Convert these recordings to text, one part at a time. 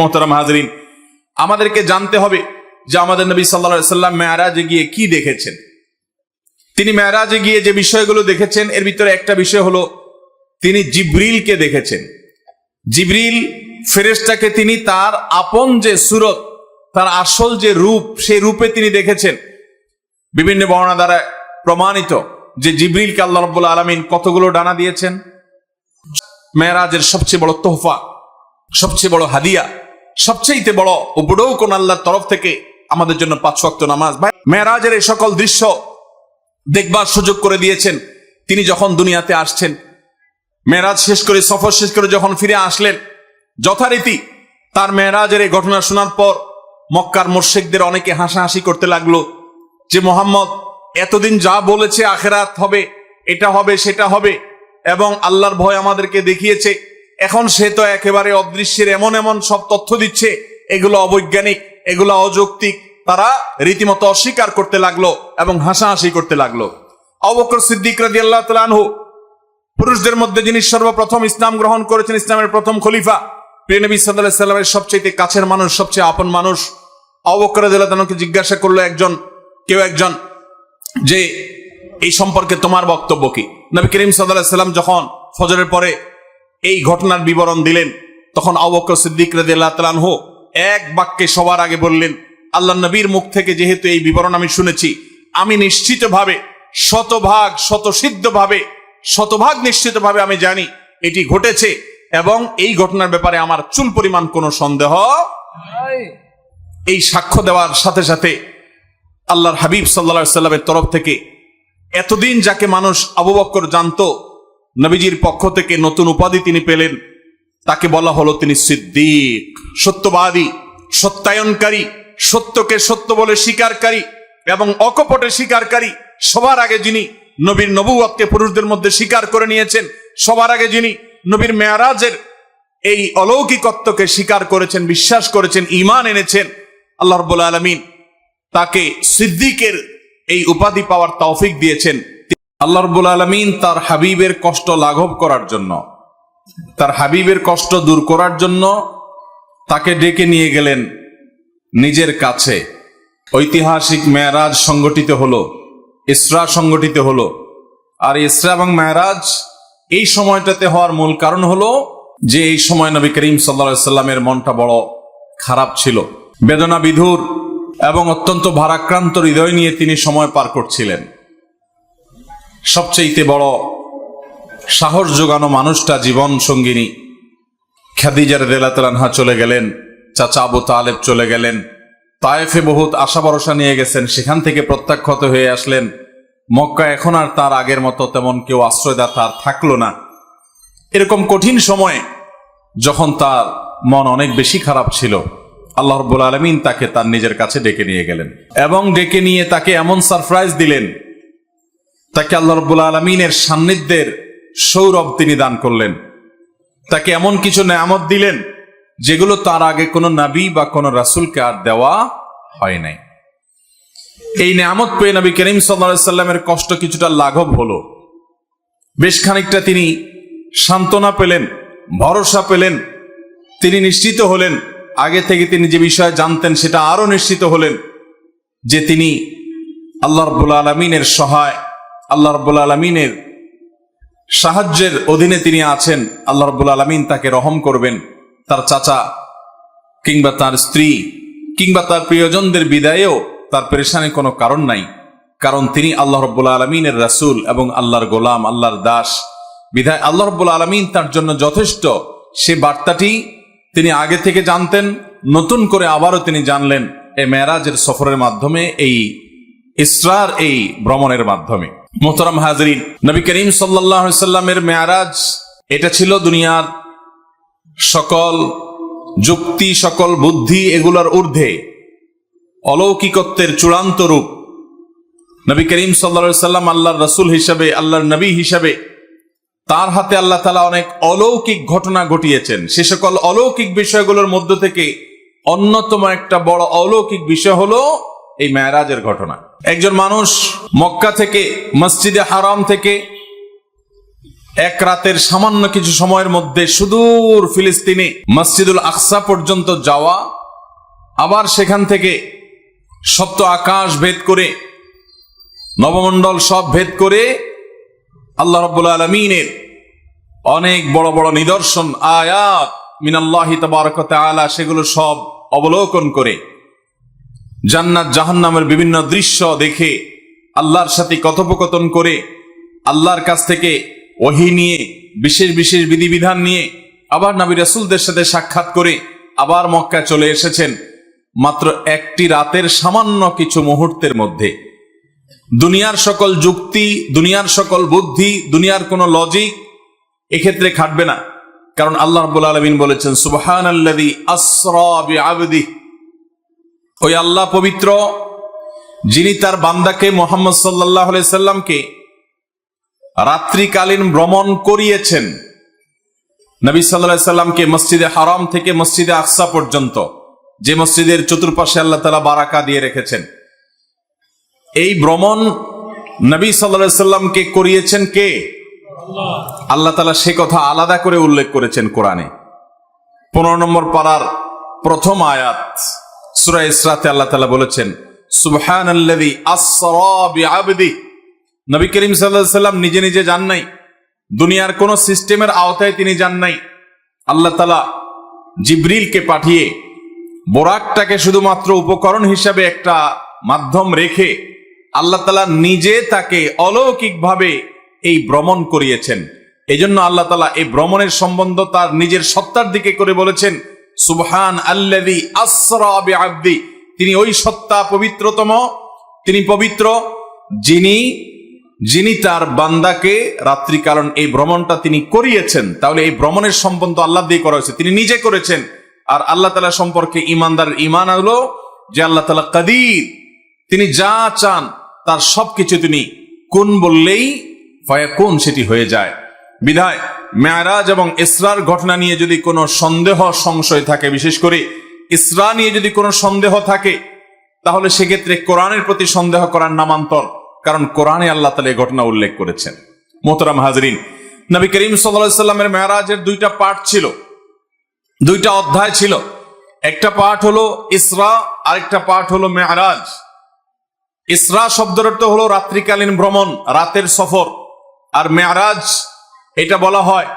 মোহতারাম হাজরিন, আমাদেরকে জানতে হবে যে আমাদের নবী সাল্লাল্লাহু আলাইহি সাল্লাম মেরাজে গিয়ে কি দেখেছেন। তিনি মেরাজে গিয়ে যে বিষয়গুলো দেখেছেন এর ভিতরে একটা বিষয় হলো তিনি জিবরিলকে দেখেছেন। জিবরিল ফেরেশতাকে তিনি তার আপন যে সুরত, তার আসল যে রূপ, সেই রূপে তিনি দেখেছেন। বিভিন্ন বর্ণনা দ্বারা প্রমাণিত যে জিবরিলকে আল্লাহ রাব্বুল আলামিন কতগুলো ডানা দিয়েছেন। মেরাজের সবচেয়ে বড় তোহফা, সবচেয়ে বড় হাদিয়া, সবচেয়ে বড় উপঢৌকন আল্লাহর তরফ থেকে আমাদের জন্য 5 ওয়াক্ত নামাজ। ভাই, মেরাজের এই সকল দৃশ্য দেখবার সুযোগ করে দিয়েছেন তিনি যখন দুনিয়াতে আসছেন। মেরাজ শেষ করে, সফর শেষ করে যখন ফিরে আসলেন, যথারীতি তার মেরাজের এই ঘটনা শোনার পর মক্কার মুশরিকদের অনেকে হাসাহাসি করতে লাগলো যে মোহাম্মদ এতদিন যা বলেছে আখিরাত হবে, এটা হবে, সেটা হবে এবং আল্লাহর ভয় আমাদেরকে দেখিয়েছে, এখন সে তো একেবারে অদৃশ্যের এমন এমন সব তথ্য দিচ্ছে, এগুলো অবৈজ্ঞানিক, এগুলো অযৌক্তিক। তারা রীতিমতো অস্বীকার করতে লাগলো এবং হাসাহাসি করতে লাগলো। আবু বকর সিদ্দিক রাদিয়াল্লাহু তাআলা আনহু, পুরুষদের মধ্যে যিনি সর্বপ্রথম ইসলাম গ্রহণ করেছেন, ইসলামের প্রথম খলিফা, প্রিয় নবী সাল্লাল্লাহু আলাইহি সাল্লামের সবচেয়ে কাছের মানুষ, সবচেয়ে আপন মানুষ, আবু বকর রাদিয়াল্লাহু তাআলাকে জিজ্ঞাসা করলো কেউ একজন যে এই সম্পর্কে তোমার বক্তব্য কি? নবী করিম সাল্লাল্লাহু আলাইহি সাল্লাম যখন ফজরের পরে এই ঘটনার বিবরণ দিলেন, তখন আবু বকর সিদ্দিক রাদিয়াল্লাহু তাআলা আনহু এক বাক্যে সবার আগে বললেন, আল্লাহ নবীর মুখ থেকে যেহেতু এই বিবরণ আমি শুনেছি, আমি নিশ্চিতভাবে শতভাগ নিশ্চিতভাবে আমি জানি এটি ঘটেছে এবং এই ঘটনার ব্যাপারে আমার চুল পরিমাণ কোনো সন্দেহ নাই। এই সাক্ষ্য দেওয়ার সাথে সাথে আল্লাহর হাবিব সাল্লাল্লাহু আলাইহি সাল্লামের তরফ থেকে এতদিন যাকে মানুষ আবু বকর জানতো, নবীজির পক্ষ থেকে নতুন উপাধি তিনি পেলেন। তাকে বলা হলো তিনি সিদ্দিক, সত্যবাদী, সত্যায়নকারী, সত্যকে সত্য বলে স্বীকারকারী এবং অকপটে স্বীকারকারী। সবার আগে যিনি নবীর নবুয়তকে পুরুষদের মধ্যে স্বীকার করে নিয়েছেন, সবার আগে যিনি নবীর মেরাজের এই অলৌকিকত্বকে স্বীকার করেছেন, বিশ্বাস করেছেন, ঈমান এনেছেন, আল্লাহ রাব্বুল আলামিন তাকে সিদ্দিকের এই উপাধি পাওয়ার তৌফিক দিয়েছেন। আল্লাহ রাব্বুল আলামিন তার হাবিবের কষ্ট লাঘব করার জন্য, তার হাবিবের কষ্ট দূর করার জন্য তাকে ডেকে নিয়ে গেলেন নিজের কাছে। ঐতিহাসিক মেরাজ সংগঠিত হলো, ইসরা সংগঠিত হলো। আর ইসরা এবং মেরাজ এই সময়টাতে হওয়ার মূল কারণ হলো যে এই সময় নবী করিম সাল্লাল্লাহু আলাইহি সাল্লামের মনটা বড় খারাপ ছিল, বেদনা বিধুর এবং অত্যন্ত ভারাক্রান্ত হৃদয় নিয়ে তিনি সময় পার করছিলেন। সবচেয়ে বড় সাহস যোগানো মানুষটা জীবন সঙ্গিনী খাদিজা রাদিয়াল্লাহু তাআলা আনহা চলে গেলেন, চাচা আবু তালেব চলে গেলেন, তায়েফে বহুত আশা ভরসা নিয়ে গেছেন, সেখান থেকে প্রত্যাখ্যাত হয়ে আসলেন। মক্কা এখন আর তার আগের মতো তেমন কেউ আশ্রয়দাতা আর থাকলো না। এরকম কঠিন সময়ে যখন তার মন অনেক বেশি খারাপ ছিল, আল্লাহ রাব্বুল আলামিন তাকে তার নিজের কাছে ডেকে নিয়ে গেলেন এবং ডেকে নিয়ে তাকে এমন সারপ্রাইজ দিলেন, তাকে আল্লাহ রাব্বুল আলামিনের সান্নিধ্যের সৌরভ তিনি দান করলেন। তাকে এমন কিছু নেয়ামত দিলেন যেগুলো তার আগে কোনো নবী বা কোনো রাসূলকে আর দেওয়া হয় নাই। এই নেয়ামত পেয়ে নবী করিম সাল্লাল্লাহু আলাইহি সাল্লামের কষ্ট কিছুটা লাঘব হলো। বেশ খানিকটা তিনি সান্ত্বনা পেলেন, ভরসা পেলেন, তিনি নিশ্চিত হলেন, আগে থেকে তিনি যে বিষয় জানতেন সেটা আরো নিশ্চিত হলেন যে তিনি আল্লাহ রাব্বুল আলামিনের সহায়, আল্লাহ রাব্বুল আলামিনের সাহায্যের অধীনে তিনি আছেন। আল্লাহ রাব্বুল আলামিন তাকে রহম করবেন। তার চাচা কিংবা তার স্ত্রী কিংবা তার প্রিয়জনদের বিদায়েও তার পেরেশানির কোনো কারণ নাই, কারণ তিনি আল্লাহ রাব্বুল আলামিনের রাসূল এবং আল্লাহর গোলাম, আল্লাহর দাস। বিধায় আল্লাহ রাব্বুল আলামিন তার জন্য যথেষ্ট। সে বার্তাটি তিনি আগে থেকে জানতেন, নতুন করে আবারও তিনি জানলেন এই মেরাজের সফরের মাধ্যমে, এই ইসরার এই ভ্রমণের মাধ্যমে। মোহতারাম হাজরিন, নবী করিম সাল্লাল্লাহু আলাইহি সাল্লামের মেরাজ এটা ছিল দুনিয়ার সকল যুক্তি, সকল বুদ্ধি এগুলোর ঊর্ধ্বে অলৌকিকত্বের চূড়ান্ত রূপ। নবী করিম সাল্লাল্লাহু আলাইহি সাল্লাম আল্লাহর রাসূল হিসাবে, আল্লাহর নবী হিসাবে তার হাতে আল্লাহ তাআলা অনেক অলৌকিক ঘটনা ঘটিয়েছেন। সে সকল অলৌকিক বিষয়গুলোর মধ্য থেকে অন্যতম একটা বড় অলৌকিক বিষয় হলো এই মেরাজের ঘটনা। একজন মানুষ মক্কা থেকে, মসজিদে হারাম থেকে এক রাতের সামান্য কিছু সময়ের মধ্যে সুদূর ফিলিস্তিনে মসজিদুল আকসা পর্যন্ত যাওয়া, আবার সেখান থেকে সপ্ত আকাশ ভেদ করে, নবমণ্ডল সব ভেদ করে আল্লাহ রাব্বুল আলামিনের অনেক বড় বড় নিদর্শন, আয়াত মিনাল্লাহি তাবারাকা ওয়া তাআলা, সেগুলো সব অবলোকন করে জান্নাত জাহান্নামের বিভিন্ন দৃশ্য দেখে, আল্লাহর সাথে কথোপকথন করে, আল্লাহর কাছ থেকে ওহী নিয়ে, বিশেষ বিশেষ বিধিবিধান নিয়ে, আবার নবী রাসূলদের সাথে সাক্ষাৎ করে আবার মক্কা চলে এসেছেন মাত্র একটি রাতের সামান্য কিছু মুহূর্তের মধ্যে। দুনিয়ার সকল যুক্তি, দুনিয়ার সকল বুদ্ধি, দুনিয়ার কোনো লজিক এক্ষেত্রে খাটবে না, কারণ আল্লাহ রাব্বুল আলামিন বলেছেন সুবহানাল্লাযী আসরা বিআবদিহি, ওই আল্লাহ পবিত্র যিনি তার বান্দাকে মুহাম্মদ সাল্লাল্লাহু আলাইহি সাল্লামকে রাত্রিকালীন ভ্রমণ করিয়েছেন। নবী সাল্লাল্লাহু আলাইহি সাল্লামকে মসজিদে হারাম থেকে মসজিদে আকসা পর্যন্ত, যে মসজিদের চতুর্পাশে আল্লাহ তাআলা বারাকা দিয়ে রেখেছেন, এই ভ্রমণ নবী সাল্লাল্লাহু আলাইহি সাল্লামকে করিয়েছেন কে? আল্লাহ তাআলা সে কথা আলাদা করে উল্লেখ করেছেন কোরআনে। 15 নম্বর পারার প্রথম আয়াত সূরা ইসরাতে আল্লাহ তাআলা বলেছেন সুবহানাল্লাযী আসরা বিআবদিহি। নবী করিম সাল্লাল্লাহু আলাইহি সাল্লাম নিজে নিজে যান নাই, দুনিয়ার কোন সিস্টেমের আওতায় তিনি যান নাই। আল্লাহ তাআলা জিবরিলকে পাঠিয়ে বোরাকটাকে শুধুমাত্র উপকরণ হিসাবে একটা মাধ্যম রেখে আল্লাহ তাআলা নিজে তাকে অলৌকিকভাবে এই ভ্রমণ করিয়েছেন। এজন্য আল্লাহ তাআলা এই ভ্রমণের সম্বন্ধ তার নিজের সত্তার দিকে করে বলেছেন সুবহান আল্লাযী আসরা বিআবদি, তিনি ওই সত্তা পবিত্রতম, তিনি পবিত্র যিনি তার বান্দাকে রাত্রিকালীন এই ভ্রমণটা তিনি করিয়েছেন। তাহলে এই ভ্রমণের সম্বন্ধ আল্লাহ দিয়ে করা হয়েছে, তিনি নিজে করেছেন। আর আল্লাহ তাআলা সম্পর্কে ঈমানদার ঈমান হলো যে আল্লাহ তাআলা কাদির, তিনি যা চান তার সবকিছু তিনি কুন বললেই ফায়াকুন, সেটি হয়ে যায়। বিধায় মেরাজ এবং ইসরার ঘটনা নিয়ে যদি কোনো সন্দেহ সংশয় থাকে, বিশেষ করে ইসরা নিয়ে যদি কোনো সন্দেহ থাকে, তাহলে সেক্ষেত্রে কোরআনের প্রতি সন্দেহ করার নামান্তর, কারণ কোরআনে আল্লাহ তাআলা এই ঘটনা উল্লেখ করেছেন। মোহতারাম হাজরিন, নবী করিম সাল্লাল্লাহু আলাইহি সাল্লামের মেরাজের দুইটা পার্ট ছিল, দুইটা অধ্যায় ছিল। একটা পার্ট হলো ইসরা, আরেকটা পার্ট হলো মেরাজ। ইসরা শব্দের অর্থ হলো রাত্রিকালীন ভ্রমণ, রাতের সফর। আর মেরাজ এটা বলা হয়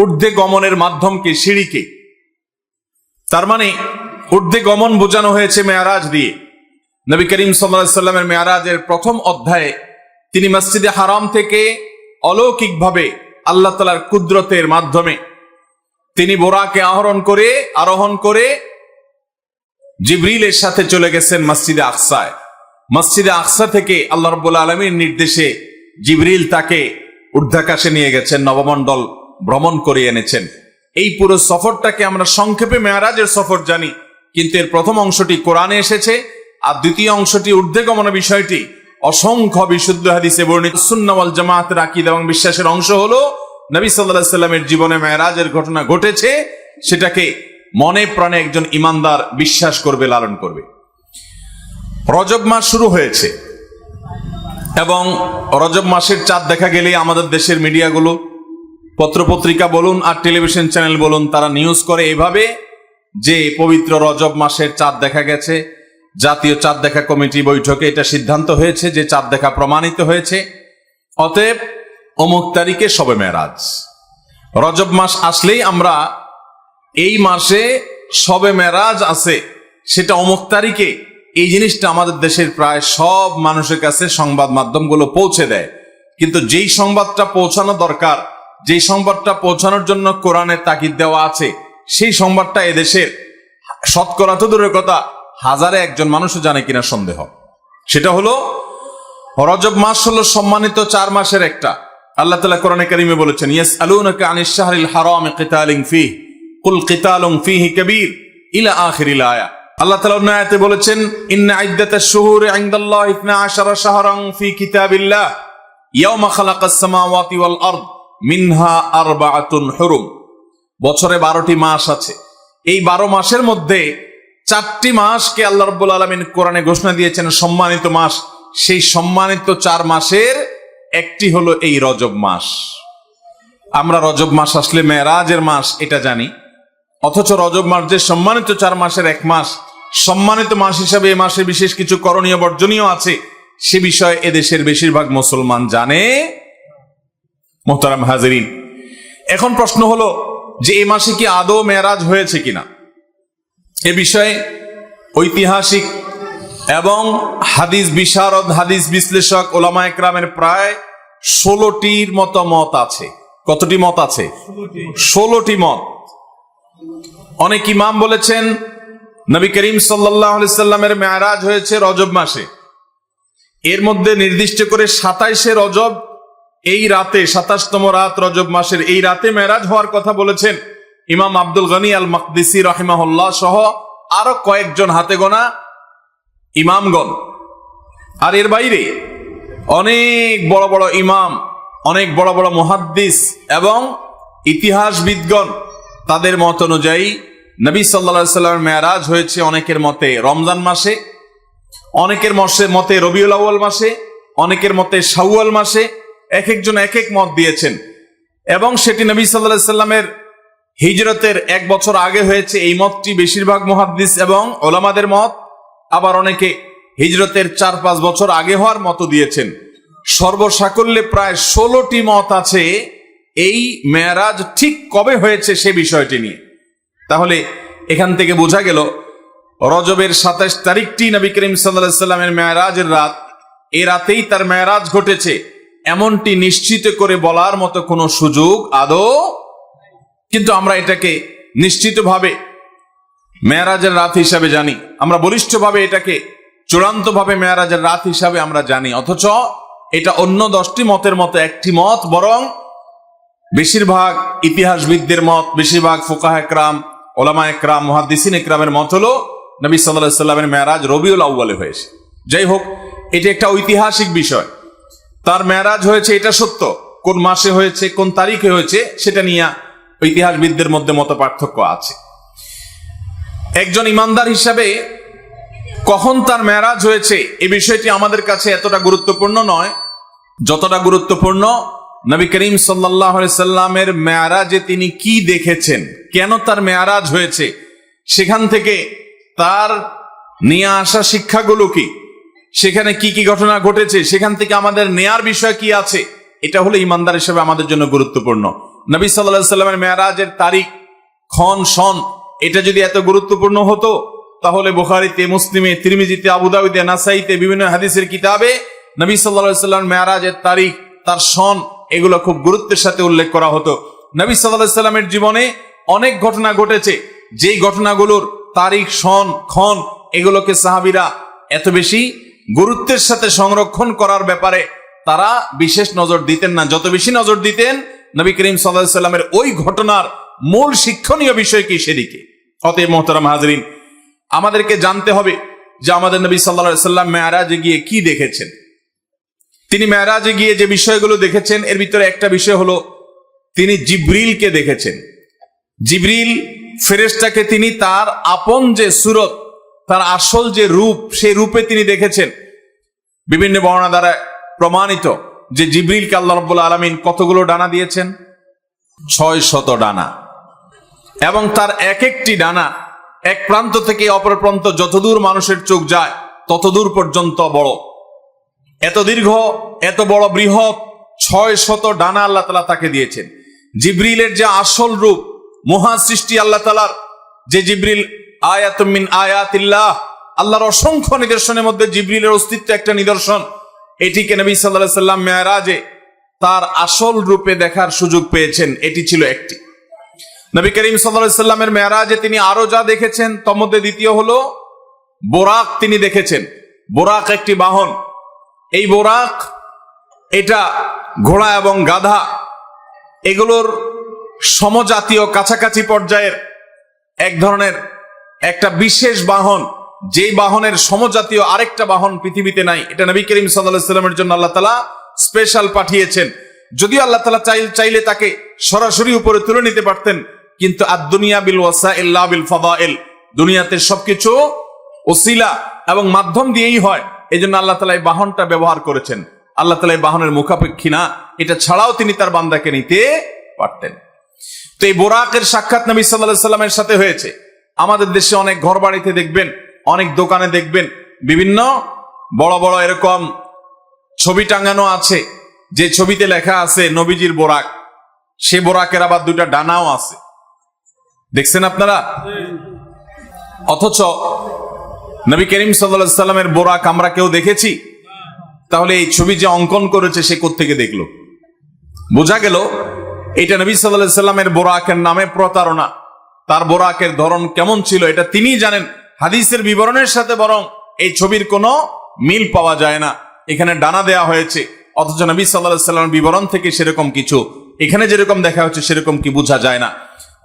ঊর্ধ্বে গমনের মাধ্যমকে, সিঁড়িকে। তার মানে ঊর্ধ্বে গমন বোঝানো হয়েছে মেরাজ দিয়ে। নবী করিম সাল্লাল্লাহু আলাইহি সাল্লামের মেরাজের প্রথম অধ্যায়ে তিনি মসজিদে হারাম থেকে অলৌকিকভাবে আল্লাহ তাআলার কুদরতের মাধ্যমে তিনি বোরাকে আরোহণ করে জিবরিলের সাথে চলে গেছেন মসজিদে আকসায়। মসজিদে আকসা থেকে আল্লাহ রাব্বুল আলামিনের নির্দেশে জিবরিল তাকে ঊর্ধ্বাকাশে নিয়ে গেছেন, নবমণ্ডল ভ্রমণ করে এনেছেন। এই পুরো সফরটাকে আমরা সংক্ষেপে মেরাজের সফর জানি, কিন্তু এর প্রথম অংশটি কোরআনে এসেছে, আর দ্বিতীয় অংশটি ঊর্ধ্বে গমন বিষয়টি অসংখ্য বিশুদ্ধ হাদিসে বর্ণিত। সুন্নাহ ওয়াল জামাতের আকীদা এবং বিশ্বাসের অংশ হলো নবী সাল্লাল্লাহু আলাইহি সাল্লামের জীবনে মেরাজের ঘটনা ঘটেছে, সেটাকে মনে প্রাণে একজন ঈমানদার বিশ্বাস করবে, লালন করবে। রজব মাস শুরু হয়েছে এবং রজব মাসের চাঁদ দেখা গেলেই আমাদের দেশের মিডিয়াগুলো, পত্রপত্রিকা বলুন আর টেলিভিশন চ্যানেল বলুন, তারা নিউজ করে এভাবে যে পবিত্র রজব মাসের চাঁদ দেখা গেছে। জাতীয় চাঁদ দেখা কমিটি বৈঠকে এটা সিদ্ধান্ত হয়েছে যে চাঁদ দেখা প্রমাণিত হয়েছে, অতএব অমুক তারিখে শবে মেরাজ। রজব মাস আসলেই আমরা এই মাসে শবে মেরাজ আছে, সেটা অমুক তারিখে, এই জিনিসটা আমাদের দেশের প্রায় সব মানুষের কাছে সংবাদ মাধ্যমগুলো পৌঁছে দেয়। কিন্তু যেই সংবাদটা পৌঁছানো দরকার, যেই সংবাদটা পৌঁছানোর জন্য কোরআনে তাকিদ দেওয়া আছে, সেই সংবাদটা এদেশের শতকরা তো দূরের কথা হাজারে একজন মানুষও জানে কিনা সন্দেহ। সেটা হলো রজব মাস হলো সম্মানিত 4 মাসের একটা। আল্লাহ তাআলা কোরআনে কারীমে বলেছেন ইয়াসআলুনাকা আনিশ শাহরিল হারামি কিতালিন ফীহি কুল কিতালুন ফীহি কাবীর ইলা আখিরিল আয়া। আল্লাহ তাআলা অন্য আয়াতে বলেছেন ইন্না ইদ্দাতাশ শুহুরি ইনদাল্লাহি 12 শাহরান ফী কিতাবিল্লাহ ইয়াওমা খালাকাস সামাওয়াতি ওয়াল আরদ মিনহা আরবাআতুন হুরুম। বছরে 12টি মাস আছে, এই 12 মাসের মধ্যে 4টি মাসকে আল্লাহ রাব্বুল আলামিন কোরআনে ঘোষণা দিয়েছেন সম্মানিত মাস। সেই সম্মানিত 4 মাসের একটি হলো এই রজব মাস। আমরা রজব মাস আসলে মেরাজের মাস এটা জানি, অথচ রজব মাস যে সম্মানিত 4 মাসের এক মাস, সম্মানিত মাস হিসাবে এই মাসে বিশেষ কিছু করণীয় বর্জনীয় আছে, সে বিষয়ে এদেশের বেশিরভাগ মুসলমান জানে। মোহতারাম হাজিরিন, এখন প্রশ্ন হলো যে এই মাসে কি আদৌ মেরাজ হয়েছে কিনা। এ বিষয়ে ঐতিহাসিক এবং হাদিস বিশারদ, হাদিস বিশ্লেষক, ওলামা একরামের প্রায় 16টির মতো মত আছে। কতটি মত আছে? 16টি মত। অনেক ইমাম বলেছেন নবী করিম সাল্লাল্লাহু আলাইহি সাল্লামের মেরাজ হয়েছে রজব মাসে। এর মধ্যে নির্দিষ্ট করে 27শে রজব, এই রাতে, 27তম রাত রজব মাসের এই রাতে মেরাজ হওয়ার কথা বলেছেন ইমাম আব্দুল গনি আল মাকদিসি রাহিমাহুল্লাহ সহ আরো কয়েকজন হাতে গোনা ইমামগণ। আর এর বাইরে অনেক বড় বড় ইমাম, অনেক বড় বড় মুহাদ্দিস এবং ইতিহাসবিদগণ, তাদের মত অনুযায়ী নবী সাল্লাল্লাহু আলাইহি সাল্লামের মেরাজ হয়েছে অনেকের মতে রমজান মাসে, অনেকের মতে রবিউল আউয়াল মাসে, অনেকের মতে শাওয়াল মাসে। এক একজন এক এক মত দিয়েছেন এবং সেটি নবী সাল্লাল্লাহু আলাইহি সাল্লামের হিজরতের 1 বছর আগে হয়েছে, এই মতটি বেশিরভাগ মুহাদ্দিস এবং ওলামাদের মত। আবার অনেকে হিজরতের 4-5 বছর আগে হওয়ার মত দিয়েছেন। সর্বসাকল্যে প্রায় 16টি মত আছে এই মেরাজ ঠিক কবে হয়েছে সে বিষয়টি নিয়ে। তাহলে এখান থেকে বোঝা গেল রজবের 27 তারিখটি নবী করিম সাল্লাল্লাহু আলাইহি সাল্লামের মেরাজের রাত। এই রাতেই তার মেরাজ ঘটেছে এমনটি নিশ্চিত করে বলার মতো কোনো সুযোগ আদৌ, কিন্তু আমরা এটাকে নিশ্চিতভাবে মেরাজের রাত হিসাবে জানি, আমরা বলিষ্ঠভাবে এটাকে চূড়ান্তভাবে মেরাজের রাত হিসাবে আমরা জানি। অথচ এটা অন্য 10টি মতের মতো একটি মত, বরং বেশিরভাগ ইতিহাসবিদদের মত, বেশিরভাগ ফুকাহা একরাম, ওলামা একরাম, মুহাদ্দিসিন একরামের মত হলো নবী সাল্লাল্লাহু আলাইহি সাল্লামের মেরাজ রবিউল আউয়ালে হয়েছে। যাই হোক, এটা একটা ঐতিহাসিক বিষয়। তার মেরাজ হয়েছে এটা সত্য, কোন মাসে হয়েছে, কোন তারিখে হয়েছে, সেটা নিয়ে ইতিহাসবিদদের মধ্যে মত পার্থক্য আছে। একজন ইমানদার হিসাবে কখন তার মেরাজ হয়েছে এই বিষয়টি আমাদের কাছে এতটা গুরুত্বপূর্ণ নয় যতটা গুরুত্বপূর্ণ নবী করিম সাল্লাল্লাহু আলাইহি সাল্লামের মেরাজে তিনি কি দেখেছেন, কেন তার মেরাজ হয়েছে, সেখান থেকে তার নিয়ে আসা শিক্ষাগুলো কি, সেখানে কি কি ঘটনা ঘটেছে, সেখান থেকে আমাদের নেয়ার বিষয় কি আছে, এটা হলো ইমানদার হিসেবে আমাদের জন্য গুরুত্বপূর্ণ। নবী সাল্লাল্লাহু আলাইহি সাল্লামের মেরাজের তারিখ, ক্ষণ, সন এটা যদি এত গুরুত্বপূর্ণ হতো, তাহলে বুখারীতে, মুসলিমে, তিরমিজিতে, আবু দাউদে, নাসাইতে, বিভিন্ন হাদিসের কিতাবে নবী সাল্লাল্লাহু আলাইহি সাল্লামের মেরাজের তারিখ, তার সন, এগুলো খুব গুরুত্বের সাথে উল্লেখ করা হতো। নবী সাল্লাল্লাহু আলাইহি সাল্লামের জীবনে অনেক ঘটনা ঘটেছে, যেই ঘটনাগুলোর তারিখ, সন, ক্ষণ এগুলোকে সাহাবীরা এত বেশি গুরুত্বের সাথে সংরক্ষণ করার ব্যাপারে তারা বিশেষ নজর দিতেন না। যত বেশি নজর দিতেন নবী করিম সাল্লাল্লাহু আলাইহি সাল্লামের ওই ঘটনার মূল শিক্ষণীয় বিষয় কি সেদিকে। অতএব মুহতারাম হাজিরিন, আমাদেরকে জানতে হবে যে আমাদের নবী সাল্লাল্লাহু আলাইহি সাল্লাম মেরাজে গিয়ে কি দেখেছেন। তিনি মেরাজে গিয়ে যে বিষয়গুলো দেখেছেন এর ভিতরে একটা বিষয় হলো তিনি জিবরিলকে দেখেছেন। জিবরিল ফেরেশতাকে তিনি তার আপন যে সুরত, তার আসল যে রূপ, সেই রূপে তিনি দেখেছেন। বিভিন্ন বর্ণনা দ্বারা প্রমাণিত যে জিবরিলকে আল্লাহ রাব্বুল আলামিন কতগুলো ডানা দিয়েছেন? 600 ডানা, এবং তার এক একটি ডানা এক প্রান্ত থেকে অপর প্রান্ত যতদূর মানুষের চোখ যায় ততদূর পর্যন্ত বড়। এত দীর্ঘ, এত বড়, বৃহৎ 600 ডানা আল্লাহ তাআলা তাকে দিয়েছেন। জিবরিলের যে আসল রূপ, মহা সৃষ্টি আল্লাহ তাআলার, যে জিবরিল আয়াতুম মিন আয়াতিল্লাহ, আল্লাহর অসংখ্য নিদর্শনের মধ্যে জিবরিলের অস্তিত্ব একটা নিদর্শন। এটিকে নবী সাল্লাল্লাহু আলাইহি সাল্লাম মেরাজে তার আসল রূপে দেখার সুযোগ পেয়েছেন, এটি ছিল একটি। নবী করিম সাল্লাল্লাহু আলাইহি সাল্লামের মেরাজে তিনি আরো যা দেখেছেন তার মধ্যে দ্বিতীয় হলো বোরাক তিনি দেখেছেন। বোরাক একটি বাহন। এই বোরাক এটা ঘোড়া এবং গাধা এগুলোর সমজাতীয় কাছাকাছি পর্যায়ের এক ধরনের একটা বিশেষ বাহন, যেই বাহনের সমজাতীয় আরেকটা বাহন পৃথিবীতে নাই। এটা নবী করিম সাল্লাল্লাহু আলাইহি সাল্লামের জন্য আল্লাহ তাআলা স্পেশাল পাঠিয়েছেন। যদিও আল্লাহ তাআলা চাইলে তাকে সরাসরি উপরে তুলে নিতে পারতেন, কিন্তু আদ-দুনিয়া বিল ওয়াসাইল লা বিল ফাদাইল, দুনিয়াতে সবকিছু ওসিলা এবং মাধ্যম দিয়েই হয়। এজন্য আল্লাহ তাআলা এই বাহনটা ব্যবহার করেছেন। আল্লাহ তাআলা এই বাহনের মুখাপেক্ষী না, এটা ছাড়াও তিনি তার বান্দাকে নিতে পারতেন। তো এই বোরাকের সাক্ষাৎ নবী সাল্লাল্লাহু আলাইহি সাল্লামের সাথে হয়েছে। আমাদের দেশে অনেক ঘর বাড়িতে দেখবেন, অনেক দোকানে দেখবেন বিভিন্ন বড় বড় এরকম ছবি টাঙানো আছে, যে ছবিতে লেখা আছে নবীজির বোরাক, সে বোরাকের আবার দুইটা ডানাও আছে, দেখছেন আপনারা? অথচ নবী করিম সাল্লাল্লাহু আলাইহি সাল্লামের বোরাক আমরা কেউ দেখেছি? তাহলে এই ছবি যে অঙ্কন করেছে সে কোত্থেকে দেখলো? বোঝা গেল এটা নবী সাল্লাল্লাহু আলাইহি সাল্লামের বোরাকের নামে প্রতারণা। তার বোরাকের ধরন কেমন ছিল এটা তিনিই জানেন। হাদিসের বিবরণের সাথে বরং এই ছবির কোনো মিল পাওয়া যায় না। এখানে ডানা দেয়া হয়েছে, অথচ নবী সাল্লাল্লাহু আলাইহি সাল্লামের বিবরণ থেকে সেরকম কিছু এখানে যেরকম দেখা হচ্ছে সেরকম কি বোঝা যায় না।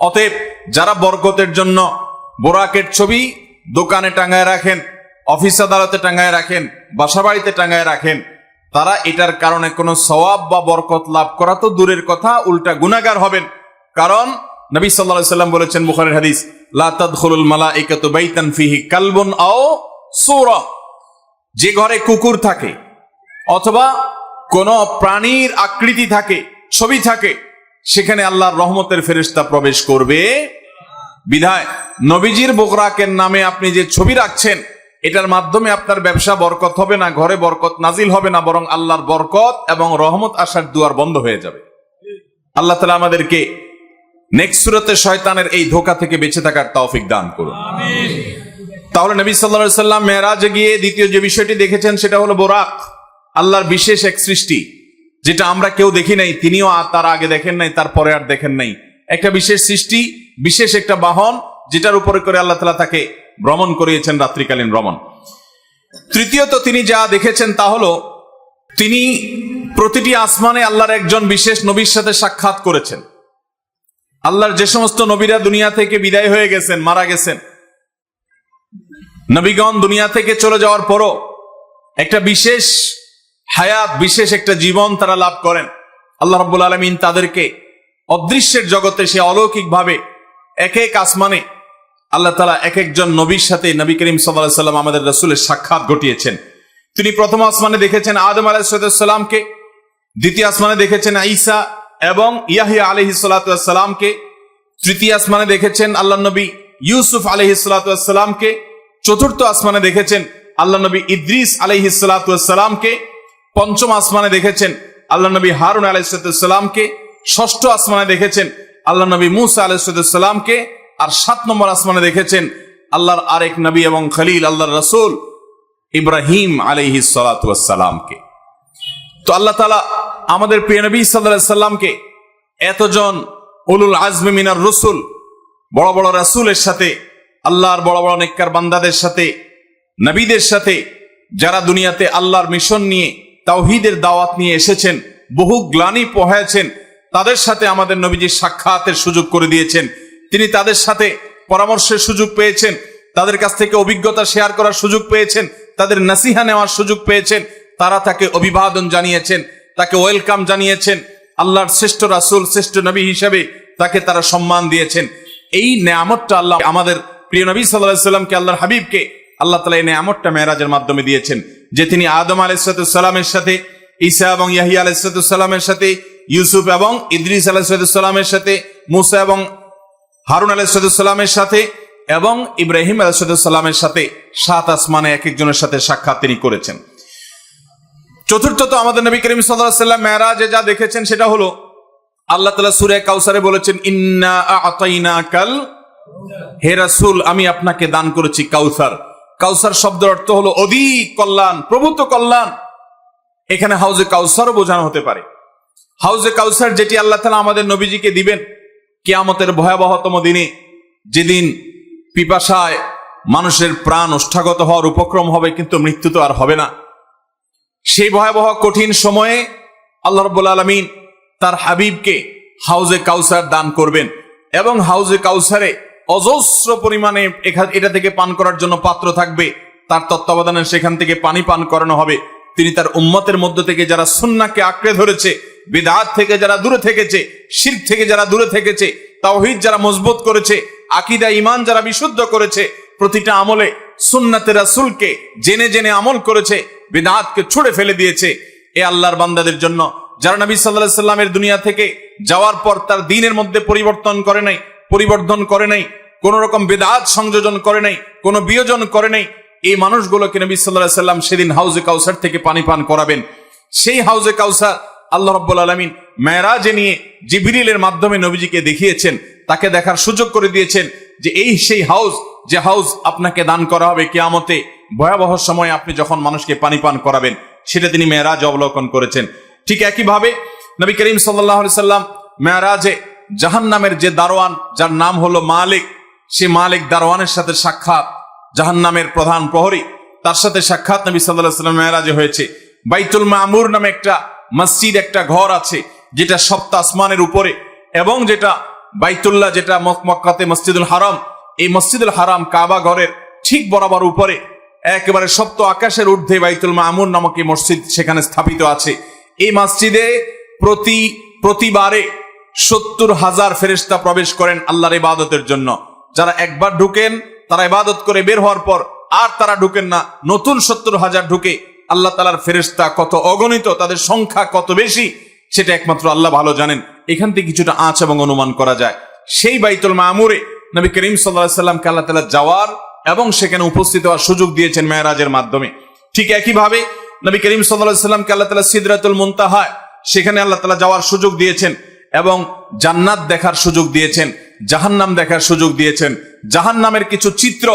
অতএব যারা বরকতের জন্য বোরাকের ছবি দোকানে টাঙায় রাখেন, অফিস আদালতে টাঙায় রাখেন, বাসা বাড়িতে টাঙায় রাখেন, তারা এটার কারণে কোনো সওয়াব বা বরকত লাভ করা তো দূরের কথা, উল্টা গুনাহগার হবেন। কারণ নবী সাল্লাল্লাহু আলাইহি সাল্লাম বলেছেন বুখারীর হাদিস, লা তাদখুলুল মালাইকাতু বাইতান ফিহি কালবুন আও সূরা, যে ঘরে কুকুর থাকে অথবা কোন প্রাণীর আকৃতি থাকে, ছবি থাকে, সেখানে আল্লাহর রহমতের ফেরেশতা প্রবেশ করবে। বিধায় নবীজির বোরাকের নামে আপনি যে ছবি রাখছেন, এটার মাধ্যমে আপনার ব্যবসা বরকত হবে না, ঘরে বরকত নাজিল হবে না, বরং আল্লাহর বরকত এবং রহমত আসার দুয়ার বন্ধ হয়ে যাবে। আল্লাহ তাআলা আমাদেরকে নেক্সট সূরাতে শয়তানের এই ধোঁকা থেকে বেঁচে থাকার তৌফিক দান করুন। আমিন। তাহলে নবী সাল্লাল্লাহু আলাইহি সাল্লাম মেরাজে গিয়ে দ্বিতীয় যে বিষয়টি দেখেছেন সেটা হলো বোরাক, আল্লাহর বিশেষ এক সৃষ্টি, যেটা আমরা কেউ দেখি নাই, তিনিও তার আগে দেখেন নাই, তারপরে আর দেখেন নাই। একটা বিশেষ সৃষ্টি, বিশেষ একটা বাহন, যেটার উপরে করে আল্লাহ তাআলা তাকে ভ্রমণ করিয়েছেন, রাত্রিকালীন ভ্রমণ। তৃতীয়ত তিনি যা দেখেছেন তা হলো তিনি প্রতিটি আসমানে আল্লাহর একজন বিশেষ নবীর সাথে সাক্ষাৎ করেছেন। আল্লাহর যে সমস্ত নবীরা দুনিয়া থেকে বিদায় হয়ে গেছেন, মারা গেছেন, নবীগণ দুনিয়া থেকে চলে যাওয়ার পরও একটা বিশেষ হায়াত, বিশেষ একটা জীবন তারা লাভ করেন। আল্লাহ রাব্বুল আলামিন তাদেরকে অদৃশ্যের জগতে সে অলৌকিক ভাবে এক এক আসমানে আল্লাহ তাআলা এক একজন নবীর সাথে নবী করিম সাল্লাল্লাহু আলাইহি সাল্লাম আমাদের রাসূলের সাক্ষাৎ ঘটিয়েছেন। তিনি প্রথম আসমানে দেখেছেন আদম আলাইহিস সালামকে, দ্বিতীয় আসমানে দেখেছেন ঈসা এবং ইয়াহইয়া আলাইহিস সালামকে, তৃতীয় আসমানে দেখেছেন আল্লাহ নবী ইউসুফ আলাইহিস সালামকে, চতুর্থ আসমানে দেখেছেন আল্লাহ নবী ইদ্রিস আলাইহিস সালামকে, পঞ্চম আসমানে দেখেছেন আল্লাহ নবী হারুন আলাইহিস সালামকে, ষষ্ঠ আসমানে দেখেছেন আল্লাহ নবী মুসা আলাইহিস সালামকে, আর 7 নম্বর আসমানে দেখেছেন আল্লাহর আরেক নবী এবং খলিল আল্লাহর রাসূল ইব্রাহিম আলাইহিস সালামকে। তো আল্লাহ তাআলা আমাদের প্রিয় নবী সাল্লাল্লাহু আলাইহি সাল্লামকে এতজন উলুল আজমি মিনার রাসূল, বড় বড় রাসূলের সাথে, আল্লাহর বড় বড় নেককার বান্দাদের সাথে, নবীদের সাথে, যারা দুনিয়াতে আল্লাহর মিশন নিয়ে তাওহীদের দাওয়াত নিয়ে এসেছেন, বহু গ্লানি পোহায়েছেন, তাদের সাথে আমাদের নবীজি সাক্ষাতের সুযোগ করে দিয়েছেন। তিনি তাদের সাথে পরামর্শের সুযোগ পেয়েছেন, তাদের কাছ থেকে অভিজ্ঞতা শেয়ার করার সুযোগ পেয়েছেন, তাদের নসিহা নেওয়ার সুযোগ পেয়েছেন। তারা তাকে অভিবাদন জানিয়েছেন, তাকে ওয়েলকাম জানিয়েছেন, আল্লাহর শ্রেষ্ঠ রাসূল, শ্রেষ্ঠ নবী হিসেবে তাকে তারা সম্মান দিয়েছেন। এই নেয়ামতটা আল্লাহ আমাদের প্রিয় নবী সাল্লাল্লাহু আলাইহি সাল্লামকে, আল্লাহর হাবিবকে আল্লাহ তাআলা এই নেয়ামতটা মেরাজের মাধ্যমে দিয়েছেন, যে তিনি আদম আলাইহিস সালামের সাথে, ঈসা এবং ইয়াহইয়া আলাইহিস সালামের সাথে, ইউসুফ এবং ইদ্রিস আলাইহিস সালামের সাথে, মুসা এবং হারুন আলাইহিস সালামের সাথে এবং ইব্রাহিম আলাইহিস সালামের সাথে 7 আসমানে এক একজনের সাথে সাক্ষাৎ তিনি করেছেন। চতুর্থত আমাদের নবী করিম সাল্লাল্লাহু আলাইহি সাল্লাম মেরাজে যা দেখেছেন সেটা হলো আল্লাহ তাআলা সূরা কাউসারে বলেছেন, ইন্না আ'তাইনাকাল, হে রাসূল আমি আপনাকে দান করেছি কাউসার। কাউসার শব্দের অর্থ হলো অধিক কল্যাণ, প্রভূত কল্যাণ। এখানে হাউজে কাউসারও বোঝানো হতে পারে। হাউজে কাউসার যেটি আল্লাহ তাআলা আমাদের নবীজিকে দিবেন কিয়ামতের ভয়াবহতম দিনে, যেদিন পিপাসায় মানুষের প্রাণ ওষ্ঠাগত হওয়ার উপক্রম হবে, কিন্তু মৃত্যু তো আর হবে না। সেই ভয়াবহ কঠিন সময়ে আল্লাহ রাব্বুল আলামিন তার হাবিবকে হাউজে কাউসার দান করবেন, এবং হাউজে কাউসারে অজস্র পরিমাণে এটা থেকে পান করার জন্য পাত্র থাকবে, তার তত্ত্বাবধানে সেখান থেকে পানি পান করানো হবে। তিনি তার উম্মতের মধ্য থেকে যারা সুন্নাহকে আঁকড়ে ধরেছে, বিদআত থেকে যারা দূরে থেকেছে, শিরক থেকে যারা দূরে থেকেছে, তাওহীদ যারা মজবুত করেছে, আকীদা ঈমান যারা বিশুদ্ধ করেছে, প্রতিটা আমলে সুন্নাতে রাসূলকে জেনে জেনে আমল করেছে, বিদআতকে ছুঁড়ে ফেলে দিয়েছে, এ আল্লাহর বান্দাদের জন্য যারা নবী সাল্লাল্লাহু আলাইহি সাল্লামের দুনিয়া থেকে যাওয়ার পর তার দ্বীনের মধ্যে পরিবর্তন করে নাই, কোন রকম বিদআত সংযোজন করে নাই, কোন বিয়োজন করে নাই, এই মানুষগুলোকে নবী সাল্লাল্লাহু আলাইহি সাল্লাম সেদিন হাউজে কাউসার থেকে পানি পান করাবেন। সেই হাউজে কাউসার আল্লাহ রাব্বুল আলামিন মেরাজে নিয়ে জিবরিলের মাধ্যমে নবীজিকে দেখিয়েছেন, তাকে দেখার সুযোগ করে দিয়েছেন যে এই সেই হাউজ, যে হাউজ আপনাকে দান করা হবে কিয়ামতে ভয়াবহ সময়ে আপনি যখন মানুষকে পানি পান করাবেন, সেটা তিনি মেরাজ অবলোকন করেছেন। ঠিক একইভাবে নবী করিম সাল্লাল্লাহু আলাইহি সাল্লাম মেরাজে জাহান্নামের যে দারোয়ান, যার নাম হলো মালিক, সে মালিক দারোয়ানের সাথে সাক্ষাৎ, জাহান্নামের প্রধান প্রহরী, তার সাথে সাক্ষাৎ নবী সাল্লাল্লাহু আলাইহি সাল্লাম মেরাজে হয়েছে। বাইতুল মামুর নামে একটা মসজিদ, একটা ঘর আছে যেটা সপ্ত আসমানের উপরে, এবং যেটা বাইতুল্লাহ, যেটা মক্কাতে মসজিদুল হারাম, এই মসজিদুল হারাম কাবা ঘরের ঠিক বরাবর উপরে একেবারে সপ্ত আকাশের ঊর্ধ্বে বাইতুল মামুর নামক এই মসজিদ সেখানে স্থাপিত আছে। এই মসজিদে প্রতিবারে 70,000 ফেরেশতা প্রবেশ করেন আল্লাহর ইবাদতের জন্য। যারা একবার ঢুকেন তারা ইবাদত করে বের হওয়ার পর আর তারা ঢুকেন না, নতুন 70,000 ঢুকে। আল্লাহ তাআলার ফেরেশতা কত অগণিত, তাদের সংখ্যা কত বেশি, সেটা একমাত্র আল্লাহ ভালো জানেন। এখান থেকে কিছুটা আঁচ এবং অনুমান করা যায়। সেই বাইতুল মামুরে নবী করিম সাল্লাল্লাহু আলাইহি সাল্লামকে আল্লাহ তাআলা যাওয়ার এবং সেখানে উপস্থিত হওয়ার সুযোগ দিয়েছেন মেরাজের মাধ্যমে। ঠিক একইভাবে নবী করিম সাল্লাল্লাহু আলাইহি সাল্লামকে আল্লাহ তাআলা সিদরাতুল মুনতাহা, সেখানে আল্লাহ তাআলা যাওয়ার সুযোগ দিয়েছেন এবং জান্নাত দেখার সুযোগ দিয়েছেন, জাহান্নাম দেখার সুযোগ দিয়েছেন। জাহান্নামের কিছু চিত্র,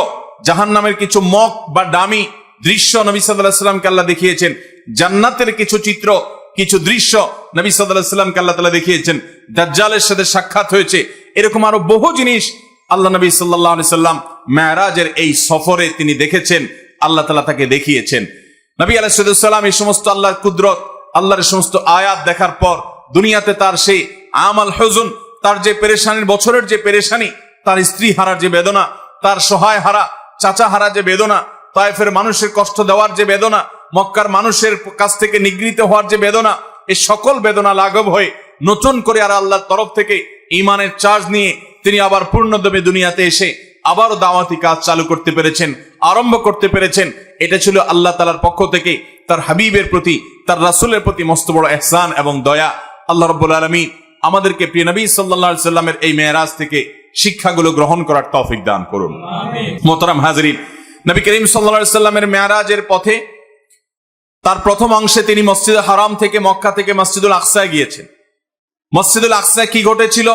জাহান্নামের কিছু মক বা ডামি দৃশ্য নবী সাল্লাল্লাহু আলাইহি সাল্লামকে আল্লাহ দেখিয়েছেন। জান্নাতের কিছু চিত্র, কিছু দৃশ্য নবী সাল্লাল্লাহু আলাইহি সাল্লামকে আল্লাহ তাআলা দেখিয়েছেন। দাজ্জালের সাথে সাক্ষাৎ হয়েছে। এরকম আরো বহু জিনিস আল্লাহ নবী সাল্লাল্লাহু আলাইহি সাল্লাম মেরাজের এই সফরে তিনি দেখেছেন, আল্লাহ তাআলা তাকে দেখিয়েছেন। নবী আলাইহিস সালাম এই সমস্ত আল্লাহর কুদরত, আল্লাহর সমস্ত আয়াত দেখার পর দুনিয়াতে তার সেই আমাল হুজুন, তার যে পেরেশানির বছরের যে পেরেশানি, তার স্ত্রী হারার যে বেদনা, তার সহায় হারা চাচা হারা যে বেদনা, তায়েফের মানুষের কষ্ট দেওয়ার যে বেদনা, মক্কার মানুষের কাছ থেকে নিগৃহীত হওয়ার যে বেদনা, এই সকল বেদনা লাঘব হয়ে নতুন করে আর আল্লাহর তরফ থেকে ঈমানের চার্জ নিয়ে তিনি আবার পূর্ণদমে দুনিয়াতে এসে আবারও দাওয়াতি কাজ চালু করতে পেরেছেন, আরম্ভ করতে পেরেছেন। এটা ছিল আল্লাহ তাআলার পক্ষ থেকে তার হাবিবের প্রতি, তার রাসূলের প্রতি মস্ত বড় ইহসান এবং দয়া। আল্লাহ রাব্বুল আলামিন আমাদেরকে প্রিয় নবী সাল্লাল্লাহু আলাইহি সাল্লামের এই মেরাজ থেকে শিক্ষাগুলো গ্রহণ করার তৌফিক দান করুন। আমিন। মোহতারাম হাজরিন, নবী করিম সাল্লাল্লাহু আলাইহি সাল্লামের মেরাজের পথে তার প্রথম অংশে তিনি মসজিদে হারাম থেকে, মক্কা থেকে মসজিদুল আকসায় গিয়েছেন। মসজিদুল আকসায় কি ঘটেছিল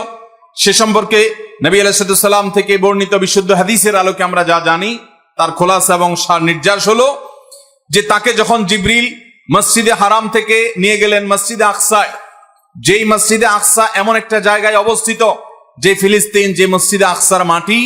সে সম্পর্কে নবী আলাইহিস সালাম থেকে বর্ণিত বিশুদ্ধ হাদিসের আলোকে আমরা যা জানি, তার খোলাসা এবং সার নির্যাস হলো যে তাকে যখন জিবরিল মসজিদে হারাম থেকে নিয়ে গেলেন মসজিদে আকসায়, যেই মসজিদে আকসা এমন একটা জায়গায় অবস্থিত যে ফিলিস্তিন, যে মসজিদে আকসার মাটি,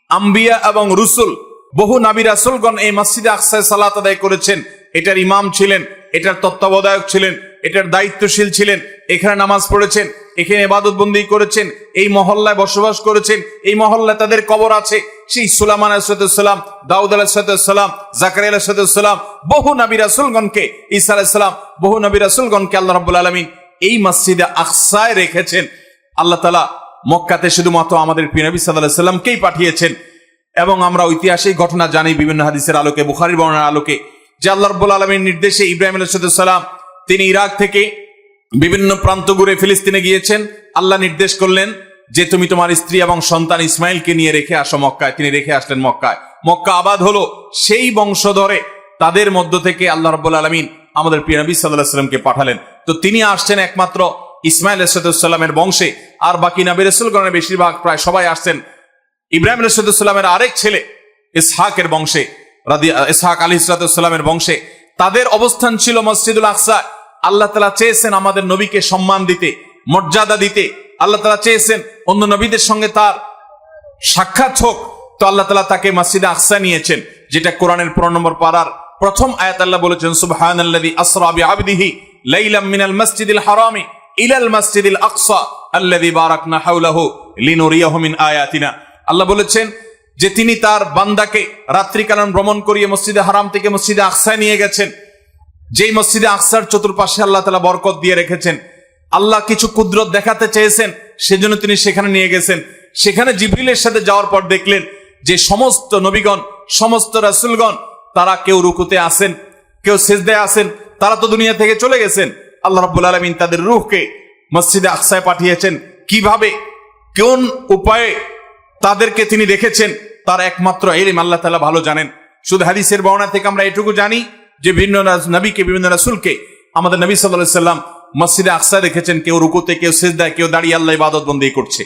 আম্বিয়া এবং রসুল, বহু নবী রাসূলগণ এই মসজিদে আকসায় সালাত আদায় করেছেন। এটার ইমাম ছিলেন, এটার তত্ত্বাবধায়ক ছিলেন, এটার দায়িত্বশীল ছিলেন, এখানে নামাজ পড়েছেন, এখানে ইবাদত বন্দি করেছেন, এই মহল্লায় বসবাস করেছেন, এই মহল্লায় তাদের কবর আছে। সেই সুলাইমান আলাইহিস সালাম, দাউদ আলাইহিস সালাম, জাকারিয়া আলাইহিস সালাম, বহু নবী রাসূলগণকে, ঈসা আলাইহিস সালাম, বহু নবী রাসূলগণকে আল্লাহ রাব্বুল আলামিন এই মসজিদে আকসায় রেখেছেন। আল্লাহ তাআলা মক্কাতে শুধুমাত্র আমাদের প্রিয় নবী সাল্লাল্লাহু আলাইহি সাল্লামকেই পাঠিয়েছেন। এবং আমরা ঐতিহাসিক ঘটনা জানি বিভিন্ন হাদিসের আলোকে, বুখারীর বর্ণনার আলোকে, যে আল্লাহ রাব্বুল আলামিনের নির্দেশে ইব্রাহিম আলাইহিস সালাম তিনি ইরাক থেকে বিভিন্ন প্রান্ত ঘুরে ফিলিস্তিনে গিয়েছেন। আল্লাহ নির্দেশ করলেন যে তুমি তোমার স্ত্রী এবং সন্তান ইসমাইলকে নিয়ে রেখে আসো মক্কায়। তিনি রেখে আসলেন মক্কায়। মক্কা আবাদ হলো। সেই বংশধরে তাদের মধ্য থেকে আল্লাহ রাব্বুল আলামিন আমাদের প্রিয় নবী সাল্লাল্লাহু আলাইহি সাল্লামকে পাঠালেন। তো তিনি আসছেন একমাত্র ইসমাইল আলাইহিস সালামের বংশে, আর বাকি নবী রাসূলগণের বেশিরভাগ প্রায় সবাই আসছেন ইব্রাহিম আলাইহিস সালামের আরেক ছেলে ইসহাকের বংশে, ইসহাক আলাইহিস সালামের বংশে। তাদের অবস্থান ছিল মসজিদুল আকসা। আল্লাহ তাআলা চেয়েছেন আমাদের নবীকে সম্মান দিতে, মর্যাদা দিতে। আল্লাহ তাআলা চেয়েছেন অন্য নবীদের সঙ্গে তার সাক্ষাৎ হোক। তো আল্লাহ তাআলা তাকে মসজিদে আকসা নিয়েছেন, যেটা কোরআনের 15 নম্বর পারার প্রথম আয়াত। আল্লাহ বলেছেন সুবহানাল্লাযী আসরা বিআবদিহি লাইলাম মিনাল মাসজিদিল হারামি ইলাল মাসজিদিল আকসা আল্লাযী বারাকনা হাওলাহু লিনুরিয়াহু মিন আয়াতিনা। আল্লাহ বলেছেন যে তিনি তার বান্দাকে রাত্রিকালীন ভ্রমণ করিয়ে মসজিদে হারাম থেকে মসজিদে আকসায় নিয়ে গেছেন। যেই মসজিদে আকসার চতুর্পাশে আল্লাহ তাআলা বরকত দিয়ে রেখেছেন। আল্লাহ কিছু কুদরত দেখাতে চেয়েছেন, সেজন্য তিনি সেখানে নিয়ে গেছেন। সেখানে জিবরিলের সাথে যাওয়ার পর দেখলেন যে সমস্ত নবীগণ, সমস্ত রাসূলগণ, তারা কেউ রুকুতে আসেন, কেউ সিজদায় আসেন। তারা তো দুনিয়া থেকে চলে গেছেন। আল্লাহ রাব্বুল আলামিন তাদের রূহকে মসজিদে আকসায় পাঠিয়েছেন, কিভাবে কোন উপায়ে তাদেরকে তিনি রেখেছেন তার একমাত্র ইলম আল্লাহ তাআলা ভালো জানেন। শুধু হাদিসের বর্ণনা থেকে আমরা এটুকু জানি যে বিভিন্ন নবীকে, বিভিন্ন রাসূলকে আমাদের নবী সাল্লাল্লাহু আলাইহি সাল্লাম মসজিদে আকসা দেখেছেন, কেউ রুকুতে, কেউ সিজদায়, কেউ দাঁড়িয়ে আল্লাহ ইবাদত বন্দেগী করছে।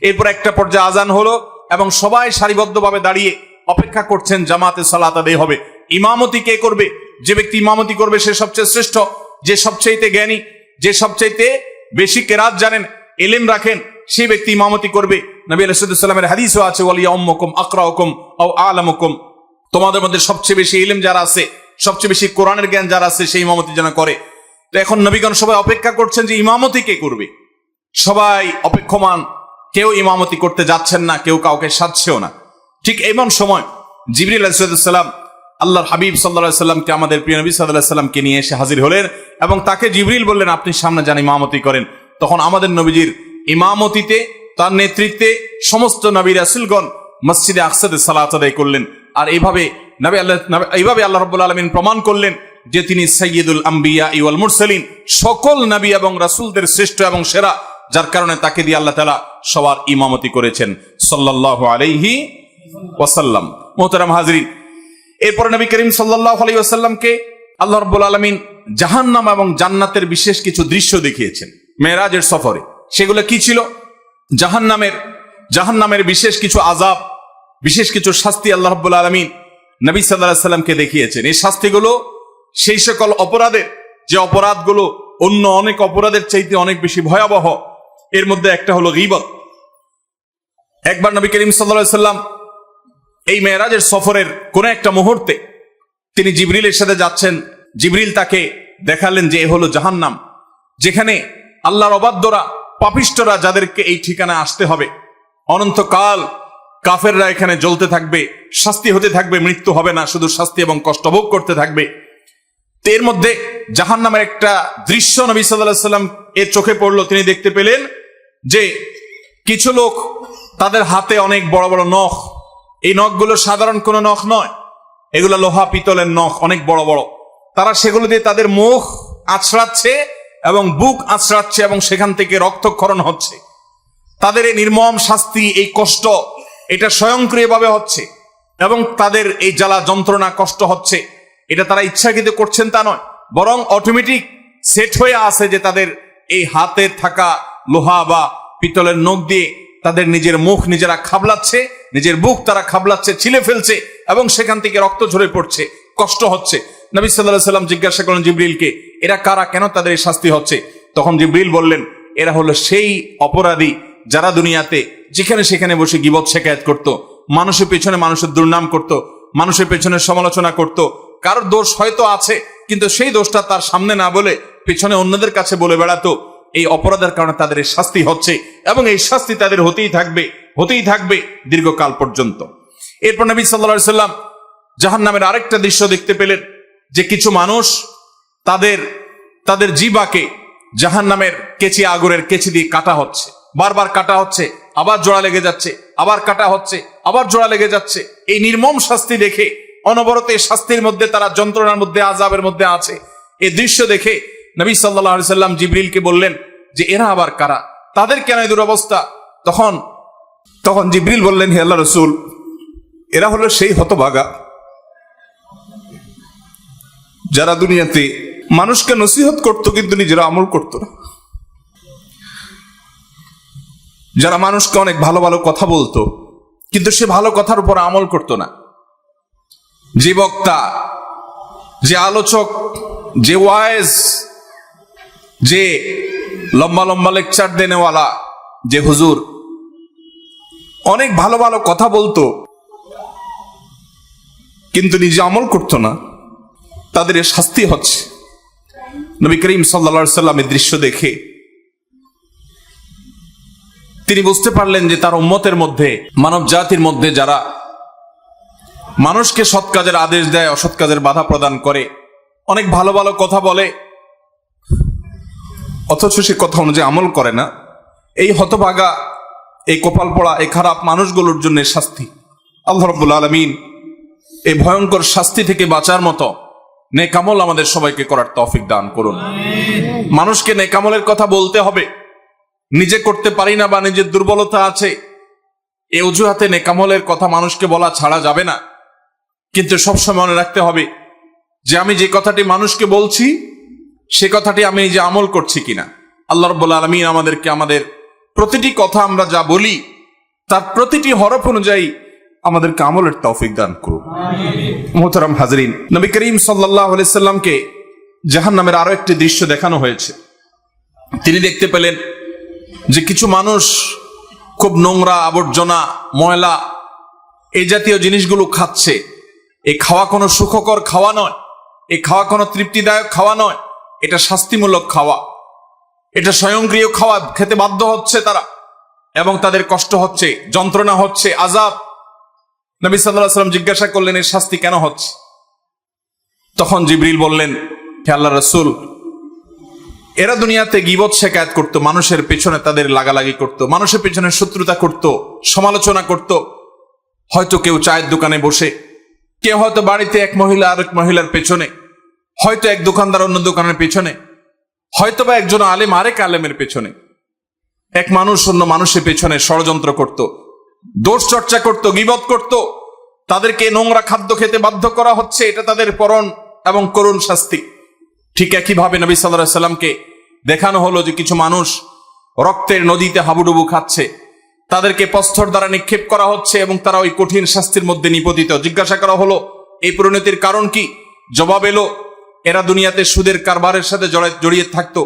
এরপর একটা পর্যায়ে আজান হলো এবং সবাই সারিবদ্ধভাবে দাঁড়িয়ে অপেক্ষা করছেন জামাতে সালাত আদায় হবে। ইমামতি কে করবে? যে ব্যক্তি ইমামতি করবে সে সবচেয়ে শ্রেষ্ঠ, যে সবচাইতে জ্ঞানী, যে সবচাইতে বেশি কেরাত জানেন, ইলম রাখেন, সেই ব্যক্তি ইমামতি করবে। নবী আলাইহিস সালামের হাদিসও আছে, ওয়ালিয়া উম্মুকুম আকরাউকুম আও আলামুকুম, তোমাদের মধ্যে সবচেয়ে বেশি ইলম যারা আছে, সবচেয়ে বেশি কোরআনের জ্ঞান যারা আছে, সেই ইমামতি যেন করে। তো এখন নবীগণ সবাই অপেক্ষা করছেন যে ইমামতি কে করবে। সবাই অপেক্ষমান, কেউ ইমামতি করতে যাচ্ছেন না, কেউ কাউকে সাধছেও না। ঠিক এমন সময় জিবরিল আলাইহিস সালাম আল্লাহর হাবিব সাল্লাল্লাহু আলাইহি সাল্লামকে, আমাদের প্রিয় নবী সাল্লাল্লাহু আলাইহি সাল্লামকে নিয়ে এসে হাজির হলেন এবং তাকে জিবরিল বললেন, আপনি সামনে যান, ইমামতি করেন। তখন আমাদের নবীজির ইমামতিতে, তার নেতৃত্বে সমস্ত নবী রাসূলগণ মসজিদে আকসাতে সালাত আদায় করলেন। আর এইভাবে আল্লাহ রাব্বুল আলামিন প্রমাণ করলেন যে তিনি সাইয়্যিদুল আম্বিয়া ওয়াল মুরসালিন, সকল নবী এবং রাসূলদের শ্রেষ্ঠ এবং সেরা, যার কারণে তাকে দিয়ে আল্লাহ তাআলা সবার ইমামতি করেছেন সাল্লাল্লাহু আলাইহি ওয়াসাল্লাম। মুহতারাম হাজরিন, এরপরে নবী করিম সাল্লাল্লাহু আলাইহি ওয়াসাল্লামকে আল্লাহ রাব্বুল আলামিন জাহান্নাম এবং জান্নাতের বিশেষ কিছু দৃশ্য দেখিয়েছেন মেরাজের সফরে। সেগুলো কি ছিল? জাহান্নামের বিশেষ কিছু আযাব, বিশেষ কিছু শাস্তি আল্লাহ রাব্বুল আলামিন নবী সাল্লাল্লাহু আলাইহি সাল্লামকে দেখিয়েছেন। এই শাস্তিগুলো সেই সকল অপরাধের, যে অপরাধগুলো অন্য অনেক অপরাধের চাইতে অনেক বেশি ভয়াবহ। এর মধ্যে একটা হলো গীবত। একবার নবী করিম সাল্লাল্লাহু আলাইহি সাল্লাম এই মেরাজের সফরের কোন একটা মুহূর্তে তিনি জিবরিলের সাথে যাচ্ছেন। জিবরিল তাকে দেখালেন যে এ হলো জাহান্নাম, যেখানে আল্লাহর অবাধ্যরা, পাপিষ্ঠরা, যাদেরকে এই ঠিকানায় আসতে হবে, অনন্তকাল কাফেররা এখানে জ্বলতে থাকবে, শাস্তি হতে থাকবে, মৃত্যু হবে না, শুধু শাস্তি এবং কষ্ট ভোগ করতে থাকবে। এর মধ্যে জাহান্নামের একটা দৃশ্য নবী সাল্লাল্লাহু আলাইহি সাল্লাম এর চোখে পড়লো। তিনি দেখতে পেলেন যে কিছু লোক, তাদের হাতে অনেক বড় বড় নখ। এই নখগুলো সাধারণ কোনো নখ নয়, এগুলো লোহা পিতলের নখ, অনেক বড় বড়। তারা সেগুলো দিয়ে তাদের মুখ আঁচড়াচ্ছে এবং বুক আঁচড়াচ্ছে এবং সেখান থেকে রক্তক্ষরণ হচ্ছে। তাদের এই নির্মম শাস্তি, এই কষ্ট, এটা স্বয়ংক্রিয়ভাবে হচ্ছে এবং তাদের এই জ্বালা যন্ত্রণা কষ্ট হচ্ছে, এটা তারা ইচ্ছাকৃত করছেন তা নয়, বরং অটোমেটিক সেট হয়ে আছে যে তাদের এই হাতে থাকা লোহা বা পিতলের নখ দিয়ে তাদের নিজের মুখ নিজেরা খাবলাচ্ছে, নিজের বুক তারা খাবলাচ্ছে, ছিলে ফেলছে এবং সেখান থেকে রক্ত ঝরে পড়ছে, কষ্ট হচ্ছে। নবী সাল্লাল্লাহু আলাইহি সাল্লাম জিজ্ঞাসা করলেন জিবরিলকে, এরা কারা, কেন তাদের এই শাস্তি হচ্ছে? তখন জিবরিল বললেন, এরা হলো সেই অপরাধী যারা দুনিয়াতে যেখানে সেখানে বসে গীবত শিকায়াত করত, মানুষের পেছনে মানুষের দুর্নাম করত, মানুষের পেছনে সমালোচনা করত। কারোর দোষ হয়তো আছে, কিন্তু সেই দোষটা তার সামনে না বলে পেছনে অন্যদের কাছে বলে বেড়াতো। এই অপরাধের কারণে তাদের এই শাস্তি হচ্ছে এবং এই শাস্তি তাদের হতেই থাকবে দীর্ঘকাল পর্যন্ত। এরপর নবী সাল্লাল্লাহু আলাইহি সাল্লাম জাহান্নামের আরেকটা দৃশ্য দেখতে পেলেন যে কিছু মানুষ তাদের জিহ্বাকে জাহান্নামের কেচি, আগুনের কেচি দিয়ে কাটা হচ্ছে, বারবার কাটা হচ্ছে, আবার জোড়া লেগে যাচ্ছে, আবার কাটা হচ্ছে, আবার জোড়া লেগে যাচ্ছে। এই নির্মম শাস্তি দেখে, অনবরত এই শাস্তির মধ্যে তারা যন্ত্রণার মধ্যে, আযাবের মধ্যে আছে, এই দৃশ্য দেখে নবী সাল্লাল্লাহু আলাইহি সাল্লাম জিবরিলকে বললেন যে এরা আবার কারা, তাদের কেন এই দুরবস্থা? তখন জিবরিল বললেন, হে আল্লাহর রাসূল, এরা হলো সেই হতভাগা যারা দুনিয়াতে মানুষকে নসিহত করত কিন্তু নিজেরা আমল করত না, যারা মানুষকে অনেক ভালো ভালো কথা বলতো কিন্তু সে ভালো কথার উপর আমল করত না। যে বক্তা, যে আলোচক, যে ওয়াইজ, যে লম্বা লম্বা লেকচার দেনেওয়ালা, যে হুজুর অনেক ভালো ভালো কথা বলতো কিন্তু নিজে আমল করত না, তাদের শাস্তি হচ্ছে। নবী করিম সাল্লাল্লাহু আলাইহি সাল্লাম এই দৃশ্য দেখে তিনি বুঝতে পারলেন যে তার উম্মতের মধ্যে, মানব জাতির মধ্যে যারা মানুষকে সৎ কাজের আদেশ দেয়, অসৎ কাজের বাধা প্রদান করে, অনেক ভালো ভালো কথা বলে অথচ সে কথা অনুযায়ী আমল করে না, এই হতভাগা, এই কপাল পড়া, এই খারাপ মানুষগুলোর জন্য শাস্তি। আল্লাহ রাব্বুল আলামিন এই ভয়ঙ্কর শাস্তি থেকে বাঁচার মতো নেকামল আমাদের সবাইকে করার তৌফিক দান করুন। মানুষকে নেকামলের কথা বলতে হবে, নিজে করতে পারি না বা নিজের দুর্বলতা আছে এই অজুহাতে নেকামলের কথা মানুষকে বলা ছাড়া যাবে না। কিন্তু সবসময় মনে রাখতে হবে যে আমি যে কথাটি মানুষকে বলছি সে কথাটি আমি যে আমল করছি কিনা। আল্লাহ রাব্বুল আলামিন আমাদেরকে আমাদের প্রতিটি কথা আমরা যা বলি তার প্রতিটি হরফ অনুযায়ী আমাদেরকে আমলের তৌফিক দান করুন। মুহতারাম হাজরিন, নবী করিম সাল্লাল্লাহু আলাইহি সাল্লামকে জাহান্নামের আরো একটি দৃশ্য দেখানো হয়েছে। তিনি দেখতে পেলেন যে কিছু মানুষ খুব নোংরা, আবর্জনা, ময়লা এই জাতীয় জিনিসগুলো খাচ্ছে। এই খাওয়া কোনো সুখকর খাওয়া নয়, এই খাওয়া কোনো তৃপ্তিদায়ক খাওয়া নয়, এটা শাস্তিমূলক খাওয়া, এটা স্বয়ংক্রিয় খাওয়া। খেতে বাধ্য হচ্ছে তারা এবং তাদের কষ্ট হচ্ছে, যন্ত্রণা হচ্ছে, আযাব। নবী সাল্লাল্লাহু আলাইহি ওয়াসাল্লাম জিজ্ঞাসা করলেন এর শাস্তি কেন হচ্ছে? তখন জিবরিল বললেন, হে আল্লাহর রাসূল, এরা দুনিয়াতে গীবত শিকায়াত করত, মানুষের পেছনে তাদের লাগালাগি করত, মানুষের পেছনে শত্রুতা করত, সমালোচনা করত। হয়তো কেউ চায়ের দোকানে বসে, কেউ হয়তো বাড়িতে এক মহিলা আরেক মহিলার পেছনে, হয়তো এক দোকানদার অন্য দোকানের পেছনে, হয়তো বা একজন আলেম আরেক আলেমের পেছনে, এক মানুষ অন্য মানুষের পেছনে ষড়যন্ত্র করত, দোষ চর্চা করত, গীবত করত। তাদেরকে নোংরা খাদ্য খেতে বাধ্য করা হচ্ছে, এটা তাদের পরণ এবং করুণ শাস্তি। ঠিক একইভাবে নবী সাল্লাল্লাহু আলাইহি সাল্লামকে দেখানো হলো যে কিছু মানুষ রক্তের নদীতে হাবুডুবু খাচ্ছে, তাদেরকে প্রস্তর দ্বারা নিক্ষেপ করা হচ্ছে এবং তারা ওই কঠিন শাস্তির মধ্যে নিপতিত। জিজ্ঞাসা করা হলো এই পরিণতির কারণ কি? জবাব এলো, এরা দুনিয়াতে সুদের কারবারের সাথে জড়িয়ে থাকতো।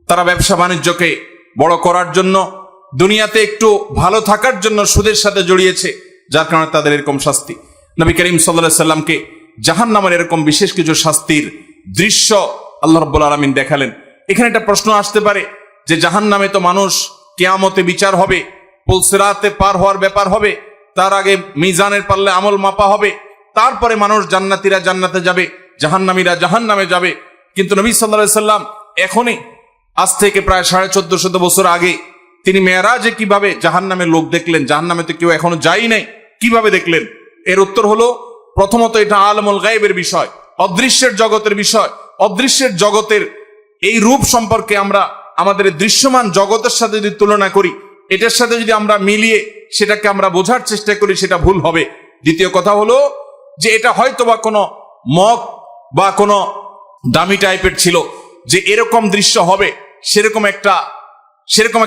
তারা ব্যবসা বাণিজ্যকে বড় করার জন্য, দুনিয়াতে একটু ভালো থাকার জন্য সুদের সাথে জড়িয়েছে, যার কারণে তাদের এরকম শাস্তি। নবী করিম সাল্লাল্লাহু আলাইহি সাল্লামকে জাহান্নামের এরকম বিশেষ কিছু শাস্তির দৃশ্য আল্লাহ রাব্বুল আলামিন দেখালেন। এখানে একটা প্রশ্ন আসতে পারে যে জাহান্নামে তো মানুষ কিয়ামতে বিচার হবে, পুলসিরাতে পার হওয়ার ব্যাপার হবে, তার আগে মিজানের পাল্লে আমল মাপা হবে, তারপরে মানুষ জান্নাতীরা জান্নাতে যাবে, জাহান্নামীরা জাহান্নামে যাবে। কিন্তু নবী সাল্লাল্লাহু আলাইহি সাল্লাম এখনই, আজ থেকে প্রায় 1450 বছর আগে তিনি মেরাজে কিভাবে জাহান্নামের লোক দেখলেন? জাহান্নামে তো কেউ এখনো যাই নাই, কিভাবে দেখলেন? এর উত্তর হলো, প্রথমত এটা আলমুল গায়বের বিষয়, অদৃশ্যের জগতের বিষয়। অদৃশ্যের জগতের এই রূপ সম্পর্কে আমরা আমাদের দৃশ্যমান জগতের সাথে যদি তুলনা করি, এটার সাথে যদি আমরা মিলিয়ে সেটাকে আমরা বোঝার চেষ্টা করি, সেটা ভুল হবে। দ্বিতীয় কথা হলো যে এটা হয়তো বা কোনো মগ বা কোনো দামি টাইপের ছিল, যে এরকম দৃশ্য হবে সেরকম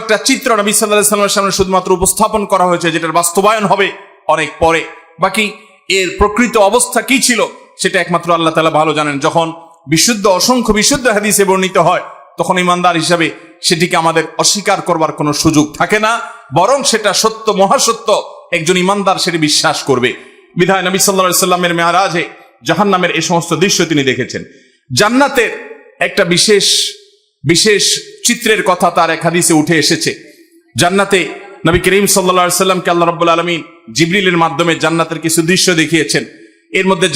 একটা চিত্র নবী সাল্লাল্লাহু আলাইহি ওয়াসাল্লামের সামনে শুধুমাত্র উপস্থাপন করা হয়েছে, যেটার বাস্তবায়ন হবে অনেক পরে। বাকি এর প্রকৃত অবস্থা কি ছিল সেটা একমাত্র আল্লাহ তাআলা ভালো জানেন। যখন অসংখ্য বিশুদ্ধ হাদিসে বর্ণিত হয়, তখন ঈমানদার হিসাবে সেটিকে আমাদের অস্বীকার করবার কোনো সুযোগ থাকে না, বরং সেটা সত্য, মহাসত্য। একজন ঈমানদার সেটি বিশ্বাস করবে। বিধায় নবী সাল্লাল্লাহু আলাইহি ওয়াসাল্লামের মেরাজে জাহান্নামের এই সমস্ত দৃশ্য তিনি দেখেছেন। জান্নাতের একটা বিশেষ চিত্রের কথা তার এক হাদিসে উঠে এসেছে। জান্নাতে নবী করিম সাল্লাল্লাহু আলাইহি ওয়াসাল্লামকে আল্লাহ রাব্বুল আলামিন জিবরিলের মাধ্যমে জান্নাতের কিছু দৃশ্য দেখিয়েছেন। এর মধ্যে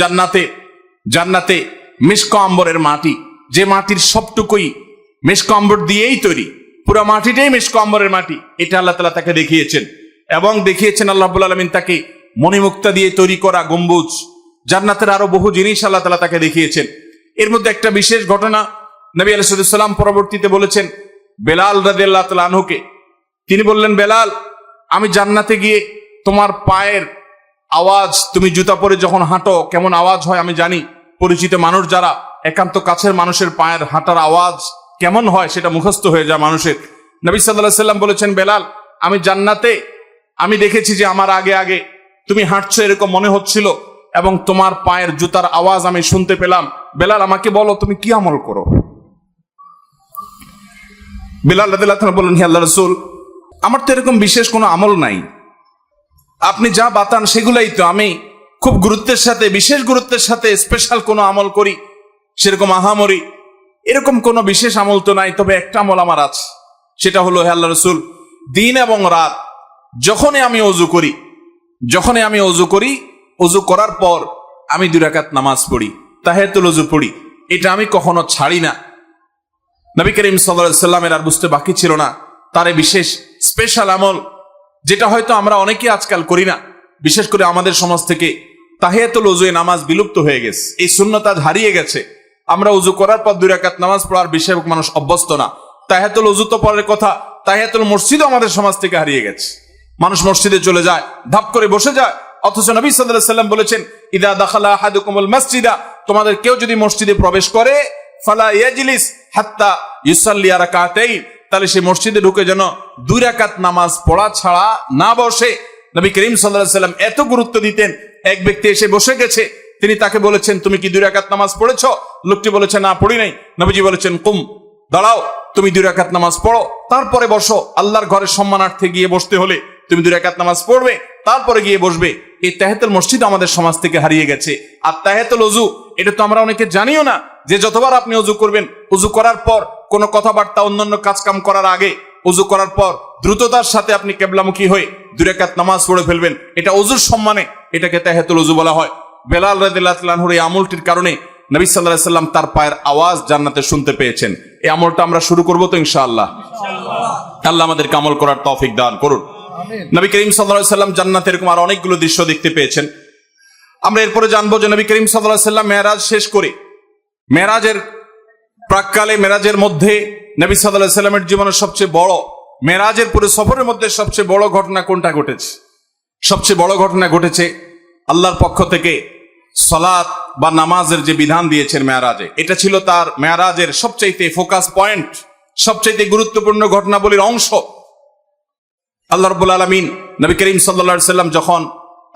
জান্নাতে মিশক আম্বরের মাটি, যে মাটির সবটুকুই মিশক আম্বর দিয়েই তৈরি, পুরো মাটিটাই মিশক আম্বরের মাটি, এটা আল্লাহ তাআলা তাকে দেখিয়েছেন। এবং দেখিয়েছেন আল্লাহ রাব্বুল আলামিন তাকে মণিমুক্তা দিয়ে তৈরি করা গম্বুজ। জান্নাতের আরো বহু জিনিস আল্লাহ তাআলা তাকে দেখিয়েছেন। এর মধ্যে একটা বিশেষ ঘটনা নবী আলাইহিস সালাম পরবর্তীতে বলেছেন বেলাল রাদিয়াল্লাহু তাআলা আনহুকে। তিনি বললেন, বেলাল, আমি জান্নাতে গিয়ে তোমার পায়ের আওয়াজ, তুমি জুতা পরে যখন হাঁটো কেমন আওয়াজ হয় আমি জানি। পরিচিত মানুষ যারা, একান্ত কাছের মানুষের পায়ের হাঁটার আওয়াজ কেমন হয় সেটা মুখস্থ হয়ে যায় মানুষের। নবী সাল্লাল্লাহু আলাইহি সাল্লাম বলেছেন, বেলাল, আমি জান্নাতে আমি দেখেছি যে আমার আগে আগে তুমি হাঁটছো এরকম মনে হচ্ছিল এবং তোমার পায়ের জুতার আওয়াজ আমি শুনতে পেলাম। বেলাল, আমাকে বলো তুমি কি আমল করো? বেলাল রাদিয়াল্লাহু তাআলা বললেন, হে আল্লাহর রাসূল, আমার তো এরকম বিশেষ কোনো আমল নাই, আপনি যা বাতান সেগুলাই তো। আমি খুব গুরুত্বের সাথে, বিশেষ গুরুত্বের সাথে স্পেশাল কোনো আমল করি সেরকম আহামরি এরকম কোনো বিশেষ আমল তো নাই। তবে একটা আমল আমার আছে, সেটা হলো, হে আল্লাহর রাসূল, দিন এবং রাত যখনই আমি অজু করি, অজু করার পর আমি 2 রাকাত নামাজ পড়ি, তাহিয়াতুল ওযু পড়ি। এটা আমি কখনো ছাড়ি না। নবী করিম সাল্লাল্লাহু আলাইহি সাল্লামের আর বুঝতে বাকি ছিল না তার এই বিশেষ স্পেশাল আমল, যেটা হয়তো আমরা অনেকেই আজকাল করি না। বিশেষ করে আমাদের সমাজ থেকে তাহিয়াতুল ওযুয়ে নামাজ বিলুপ্ত হয়ে গেছে, এই সুন্নত আজ হারিয়ে গেছে। আমরা উযু করার পর 2 রাকাত নামাজ পড়ার বেশিরভাগ মানুষ অভ্যস্ত না। তাহিয়াতুল ওযু তো পরের কথা, তাহিয়াতুল মসজিদও আমাদের সমাজ থেকে হারিয়ে গেছে। মানুষ মসজিদে চলে যায়, ধাপ করে বসে যায়, অথচ নবী সাল্লাল্লাহু আলাইহি ওয়াসাল্লাম বলেছেন, ইদা দাখালা আহাদুকুমুল মাসজিদা, তোমাদের কেউ যদি মসজিদে প্রবেশ করে, ফালা ইয়াজলিস হাত্তা ইউসাল্লি রাকাতাইন, তাহলে সে মসজিদে ঢুকে যেন 2 রাকাত নামাজ পড়া ছাড়া না বসে। নবী করিম সাল্লাল্লাহু আলাইহি ওয়াসাল্লাম এত গুরুত্ব দিতেন। এক ব্যক্তি এসে বসে গেছে, তিনি তাকে বলেছেন, তুমি কি 2 রাকাত নামাজ পড়েছো? লোকটি বলেছে, না পড়ি নাই। নবীজি বলেছেন, কুম, দাঁড়াও, তুমি 2 রাকাত নামাজ পড়ো, তারপরে বসো। আল্লাহর ঘরের সম্মানার্থে গিয়ে বসতে হলে তুমি 2 রাকাত নামাজ পড়বে, তারপরে গিয়ে বসবে। এই তাহিয়াতুল মসজিদ আমাদের সমাজ থেকে হারিয়ে গেছে। আর তাহিয়াতুল ওযু, এটা তো আমরা অনেকে জানিও না, যে যতবার আপনি ওযু করবেন, ওযু করার পর কোনো কথাবার্তা অন্যান্য কাজ কাম করার আগে, ওযু করার পর দ্রুততার সাথে আপনি কিবলামুখী হয়ে 2 রাকাত নামাজ পড়ে ফেলবেন। এটা ওযুর সম্মানে, এটাকে তাহিয়াতুল ওযু বলা হয়। বেলাল রাদিয়াল্লাহু তাআলা আনহুর এই আমলটির কারণে নবী সাল্লাল্লাহু আলাইহি ওয়াসাল্লাম তার পায়ের আওয়াজ জান্নাতে শুনতে পেয়েছেন। এই আমলটা আমরা শুরু করব তো ইনশাআল্লাহ। আল্লাহ আমাদেরকে আমল করার তৌফিক দান করুন। নবী করিম সাল্লাল্লাহু আলাইহি ওয়াসাল্লাম জান্নাতে এরকম আর অনেকগুলো দৃশ্য দেখতে পেয়েছেন। আমরা এরপরে জানবো যে নবী করিম সাল্লাল্লাহু আলাইহি ওয়াসাল্লাম মেরাজ শেষ করে, মেরাজের প্রাককালে, মেরাজের মধ্যে নবী সাল্লাল্লাহু আলাইহি ওয়াসাল্লামের জীবনের সবচেয়ে বড়, মেরাজের পুরো সফরের মধ্যে সবচেয়ে বড় ঘটনা কোনটা ঘটেছে? সবচেয়ে বড় ঘটনা ঘটেছে আল্লাহর পক্ষ থেকে সালাত বা নামাজের যে বিধান দিয়েছেন মেরাজে, এটা ছিল তার মেরাজের সবচাইতে ফোকাস পয়েন্ট, সবচাইতে গুরুত্বপূর্ণ ঘটনাবলীর অংশ। আল্লাহ রাব্বুল আলামিন নবী করিম সাল্লাল্লাহু আলাইহি ওয়াসাল্লাম যখন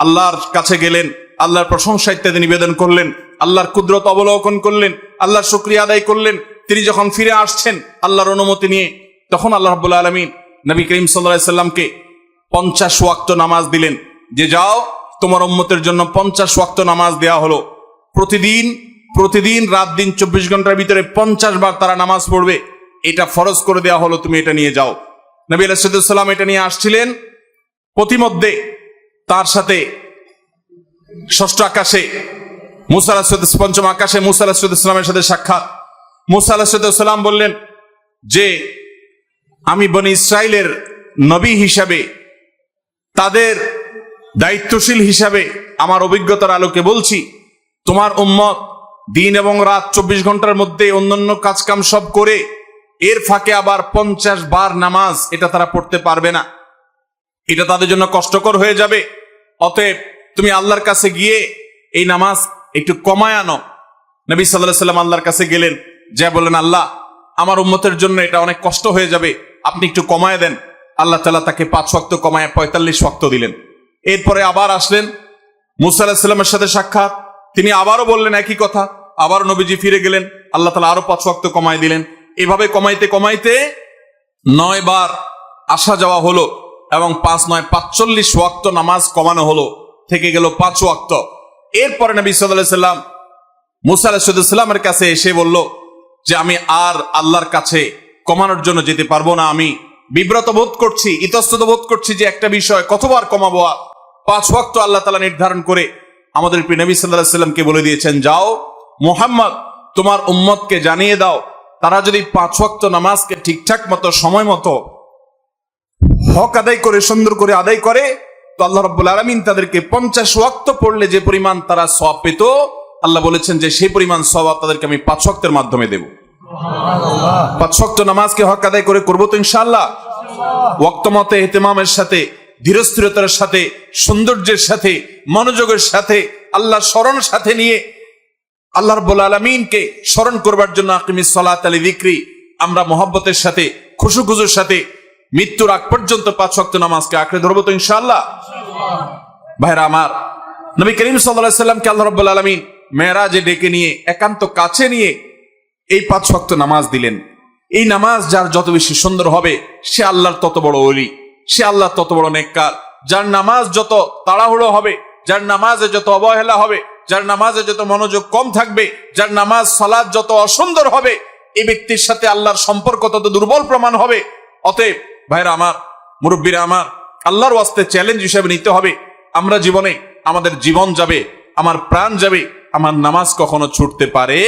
আল্লাহর কাছে গেলেন, আল্লাহর প্রশংসা ইত্যাদি নিবেদন করলেন, আল্লাহর কুদরত অবলোকন করলেন, আল্লাহর শুকরিয়া আদায় করলেন, তিনি যখন ফিরে আসছেন আল্লাহর অনুমতি নিয়ে, তখন আল্লাহ রাব্বুল আলামিন নবী করিম সাল্লাল্লাহু আলাইহি ওয়াসাল্লামকে 50 ওয়াক্ত নামাজ দিলেন, যে যাও তোমার উম্মতের জন্য 50 ওয়াক্ত নামাজ দেয়া হলো। প্রতিদিন রাত দিন 24 ঘন্টার ভিতরে 50 বার তারা নামাজ পড়বে, এটা ফরজ করে দেয়া হলো, তুমি এটা নিয়ে যাও। নবী আলাইহিস সালাম এটা নিয়ে আসছিলেন। প্রতিমধ্যে তার সাথে ষষ্ঠ আকাশে মুসা আলাইহিস, পঞ্চম আকাশে মুসা আলাইহিস সালামের সাথে সাক্ষাৎ। মুসা আলাইহিস সালাম বললেন যে, আমি বনি ইসরাইলের নবী হিসাবে, তাদের দায়িত্বশীল হিসাবে আমার অভিজ্ঞতার আলোকে বলছি, তোমার উম্মত দিন এবং রাত 24 ঘন্টার মধ্যে অন্যান্য কাজকাম সব করে এর ফাঁকে আবার 50 বার নামাজ, এটা তারা পড়তে পারবে না, এটা তাদের জন্য কষ্টকর হয়ে যাবে। অতএব তুমি আল্লাহর কাছে গিয়ে এই নামাজ একটু কমায় আনো। নবী সাল্লাল্লাহু আলাইহি ওয়াসাল্লাম আল্লাহর কাছে গেলেন, যা বললেন, আল্লাহ আমার উম্মতের জন্য এটা অনেক কষ্ট হয়ে যাবে, আপনি একটু কমায় দেন। আল্লাহ তাআলা তাকে 5 ওয়াক্ত কমায় 45 ওয়াক্ত দিলেন। এরপরে আবার আসলেন, মুসা আলাইহিস সালামের সাথে সাক্ষাৎ, তিনি আবারও বললেন একই কথা, আবার নবীজি ফিরে গেলেন, আল্লাহ তাআলা আরো 5 ওয়াক্ত কমায় দিলেন। এভাবে কমাইতে কমাইতে 9 বার আসা যাওয়া হলো এবং 5 9 45 ওয়াক্ত নামাজ কমানো হলো, থেকে গেল 5 ওয়াক্ত। এরপরে নবী সাল্লাল্লাহু আলাইহি ওয়াসাল্লাম মুসা আলাইহিস সালামের কাছে এসে বলল যে, আমি আর আল্লাহর কাছে কমানোর জন্য যেতে পারবো না, আমি বিব্রত বোধ করছি, ইতস্তত বোধ করছি যে একটা বিষয় কতবার কমাবো। 5 ওয়াক্ত আল্লাহ তাআলা নির্ধারণ করে আমাদের প্রিয় নবী সাল্লাল্লাহু আলাইহি ওয়াসাল্লামকে বলে দিয়েছেন, যাও মুহাম্মদ তোমার উম্মতকে জানিয়ে দাও, তারা যদি 5 ওয়াক্ত নামাজকে ঠিকঠাক মতো সময় মতো হক আদায় করে, সুন্দর করে আদায় করে, তো আল্লাহ রাব্বুল আলামিন তাদেরকে 50 ওয়াক্ত পড়লে যে পরিমাণ তারা সওয়াব পেত, আল্লাহ বলেছেন যে সেই পরিমাণ সওয়াব তাদেরকে আমি 5 ওয়াক্তের মাধ্যমে দেব। 5 ওয়াক্ত নামাজকে হক আদায় করে করবো তো ইনশাআল্লাহ। ওয়াক্ত মতে ইহতিমামের সাথে, ধীরস্থিরতার সাথে, সৌন্দর্যের সাথে, মনোযোগের সাথে, আল্লাহ স্মরণ সাথে নিয়ে আল্লাহ রাব্বুল আলামিনকে স্মরণ করবার জন্য আকিমিস সালাতা লিযিকরি, আমরা মহব্বতের সাথে, খুশুখুজুর সাথে মৃত্যুর আগ পর্যন্ত 5 ওয়াক্ত নামাজকে আঁকড়ে ধরবো তো ইনশাআল্লাহ। ভাইরা আমার, নবী করিম সাল্লাল্লাহু আলাইহি ওয়াসাল্লামকে আল্লাহ রাব্বুল আলামিন মেরাজে ডেকে নিয়ে, একান্ত কাছে নিয়ে এই 5 ওয়াক্ত নামাজ দিলেন। এই নামাজ যার যত বেশি সুন্দর হবে, সে আল্লাহর তত বড় ওলি, সে আল্লাহর তত বড় নেককার। যার নামাজ যত তাড়াহুড়ো হবে, যার নামাজে যত অবহেলা হবে, যার নামাজে যত মনোযোগ কম থাকবে, যার নামাজ সালাত যত অসুন্দর হবে, এই ব্যক্তির সাথে আল্লাহর সম্পর্ক তত দুর্বল প্রমাণ হবে। অতএব ভাইরা আমার, মুরব্বীরা আমার, আল্লাহর ওয়াস্তে চ্যালেঞ্জ হিসেবে নিতে হবে, আমরা জীবনে, আমাদের জীবন যাবে, আমার প্রাণ যাবে, আমার নামাজ কখনো ছুটতে পারে।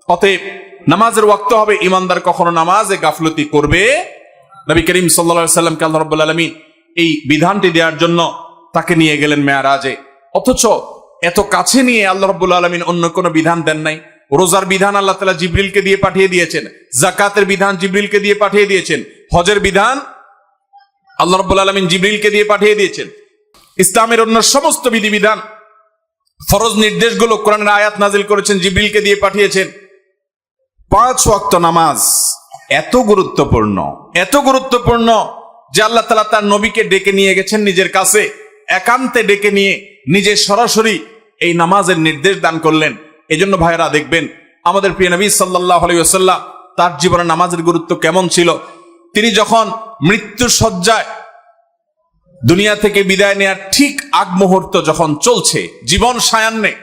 অতএব নামাজের ওয়াক্ত হবে, ইমানদার কখনো নামাজে গাফলতি করবে। নবী করিম সাল্লাল্লাহু আলাইহি ওয়াসাল্লামকে আল্লাহ রাব্বুল আলামিন এই বিধানটি দেওয়ার জন্য তাকে নিয়ে গেলেন মেরাজে। অথচ এত কাছে নিয়ে আল্লাহ রাব্বুল আলামিন অন্য কোনো বিধান দেন নাই। রোজার বিধান আল্লাহ তাআলা জিবরিলকে দিয়ে পাঠিয়ে দিয়েছেন, যাকাতের বিধান জিবরিলকে দিয়ে পাঠিয়ে দিয়েছেন, হজের বিধান আল্লাহ রাব্বুল আলামিন জিবরিলকে দিয়ে পাঠিয়ে দিয়েছেন। ইসলামের অন্য সমস্ত বিধিবিধান, ফরজ নির্দেশগুলো কোরআনের আয়াত নাজিল করেছেন, জিবরিলকে দিয়ে পাঠিয়েছেন। 5 ওয়াক্ত নামাজ এত গুরুত্বপূর্ণ, এত গুরুত্বপূর্ণ যে আল্লাহ তাআলা তার নবীকে ডেকে নিয়ে গেছেন নিজের কাছে, একান্তে ডেকে নিয়ে নিজে সরাসরি এই নামাজের নির্দেশ দান করলেন। এজন্য ভাইরা দেখবেন আমাদের প্রিয় নবী সাল্লাল্লাহু আলাইহি ওয়াসাল্লাম তার জীবনে নামাজের গুরুত্ব কেমন ছিল। তিনি যখন মৃত্যুর শয্যায় দুনিয়া থেকে বিদায় নেয়ার ঠিক আগ মুহূর্ত যখন চলছে, জীবন সায়ান্নে,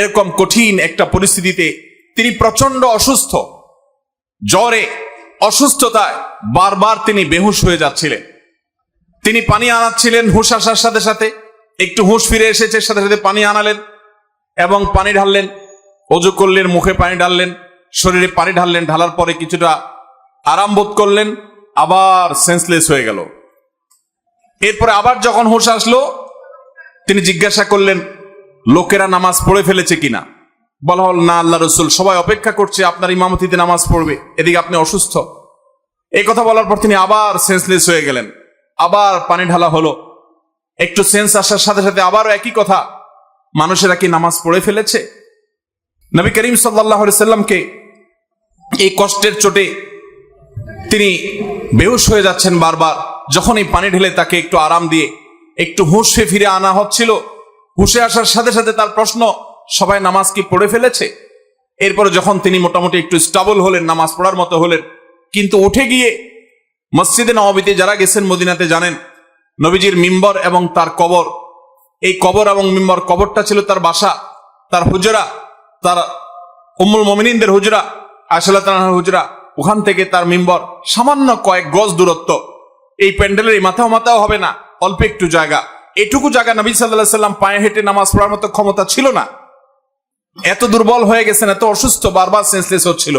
এরকম কঠিন একটা পরিস্থিতিতে তিনি প্রচন্ড অসুস্থ, জ্বরে, অসুস্থতায় বারবার তিনি বেহুশ হয়ে যাচ্ছিলেন। তিনি পানি আনাচ্ছিলেন, হুঁশ আসার সাথে সাথে একটু হুঁশ ফিরে এসেছে, সাথে সাথে পানি আনালেন এবং পানি ঢাললেন, ওযু করলেন, মুখে পানি ঢাললেন, শরীরে পানি ঢাললেন, ঢালার পরে কিছুটা আরাম বোধ করলেন, আবার সেন্সলেস হয়ে গেল। এরপরে আবার যখন হুঁশ আসলো তিনি জিজ্ঞাসা করলেন লোকেরা নামাজ পড়ে ফেলেছে কিনা। বলা হল না আল্লাহ রাসূল, সবাই অপেক্ষা করছে আপনার ইমামতিতে নামাজ পড়বে, এদিকে আপনি অসুস্থ। এই কথা বলার পর তিনি আবার সেন্সলেস হয়ে গেলেন, আবার পানি ঢালা হলো, একটু সেন্স আসার সাথে সাথে আবারও একই কথা, মানুষেরা কি নামাজ পড়ে ফেলেছে। নবী করিম সাল্লাল্লাহু আলাইহি সাল্লামকে এই কষ্টের চোটে তিনি বেহুশ হয়ে যাচ্ছেন বারবার। যখন এই পানি ঢেলে তাকে একটু আরাম দিয়ে একটু হুঁশে ফিরে আনা হচ্ছিল, হুঁশে আসার সাথে সাথে তার প্রশ্ন, সবাই নামাজ কি পড়ে ফেলেছে। এরপরে যখন তিনি মোটামুটি একটু স্টেবল হলেন, নামাজ পড়ার মতো হলেন, কিন্তু উঠে গিয়ে মসজিদে নববীতে যারা গেছেন মদিনাতে জানেন নবীজির মিম্বর এবং তার কবর, এই কবর এবং মিম্বর, কবরটা ছিল তার বাসা, তার হুজরা, তার উম্মুল মুমিনিনদের হুজরা, আয়েশা রাদিয়াল্লাহু তাআলার হুজরা, ওখান থেকে তার মিম্বর সামান্য কয়েক গজ দূরত্ব। এই প্যান্ডেলের মাথাও হবে না, অল্প একটু জায়গা। এটুকু জায়গা নবী সাল্লাল্লাহু আলাইহি সাল্লাম পায়ে হেঁটে নামাজ পড়ার মতো ক্ষমতা ছিল না, এত দুর্বল হয়ে গেছেন, এত অসুস্থ, বারবার সেন্সলেস হচ্ছিল।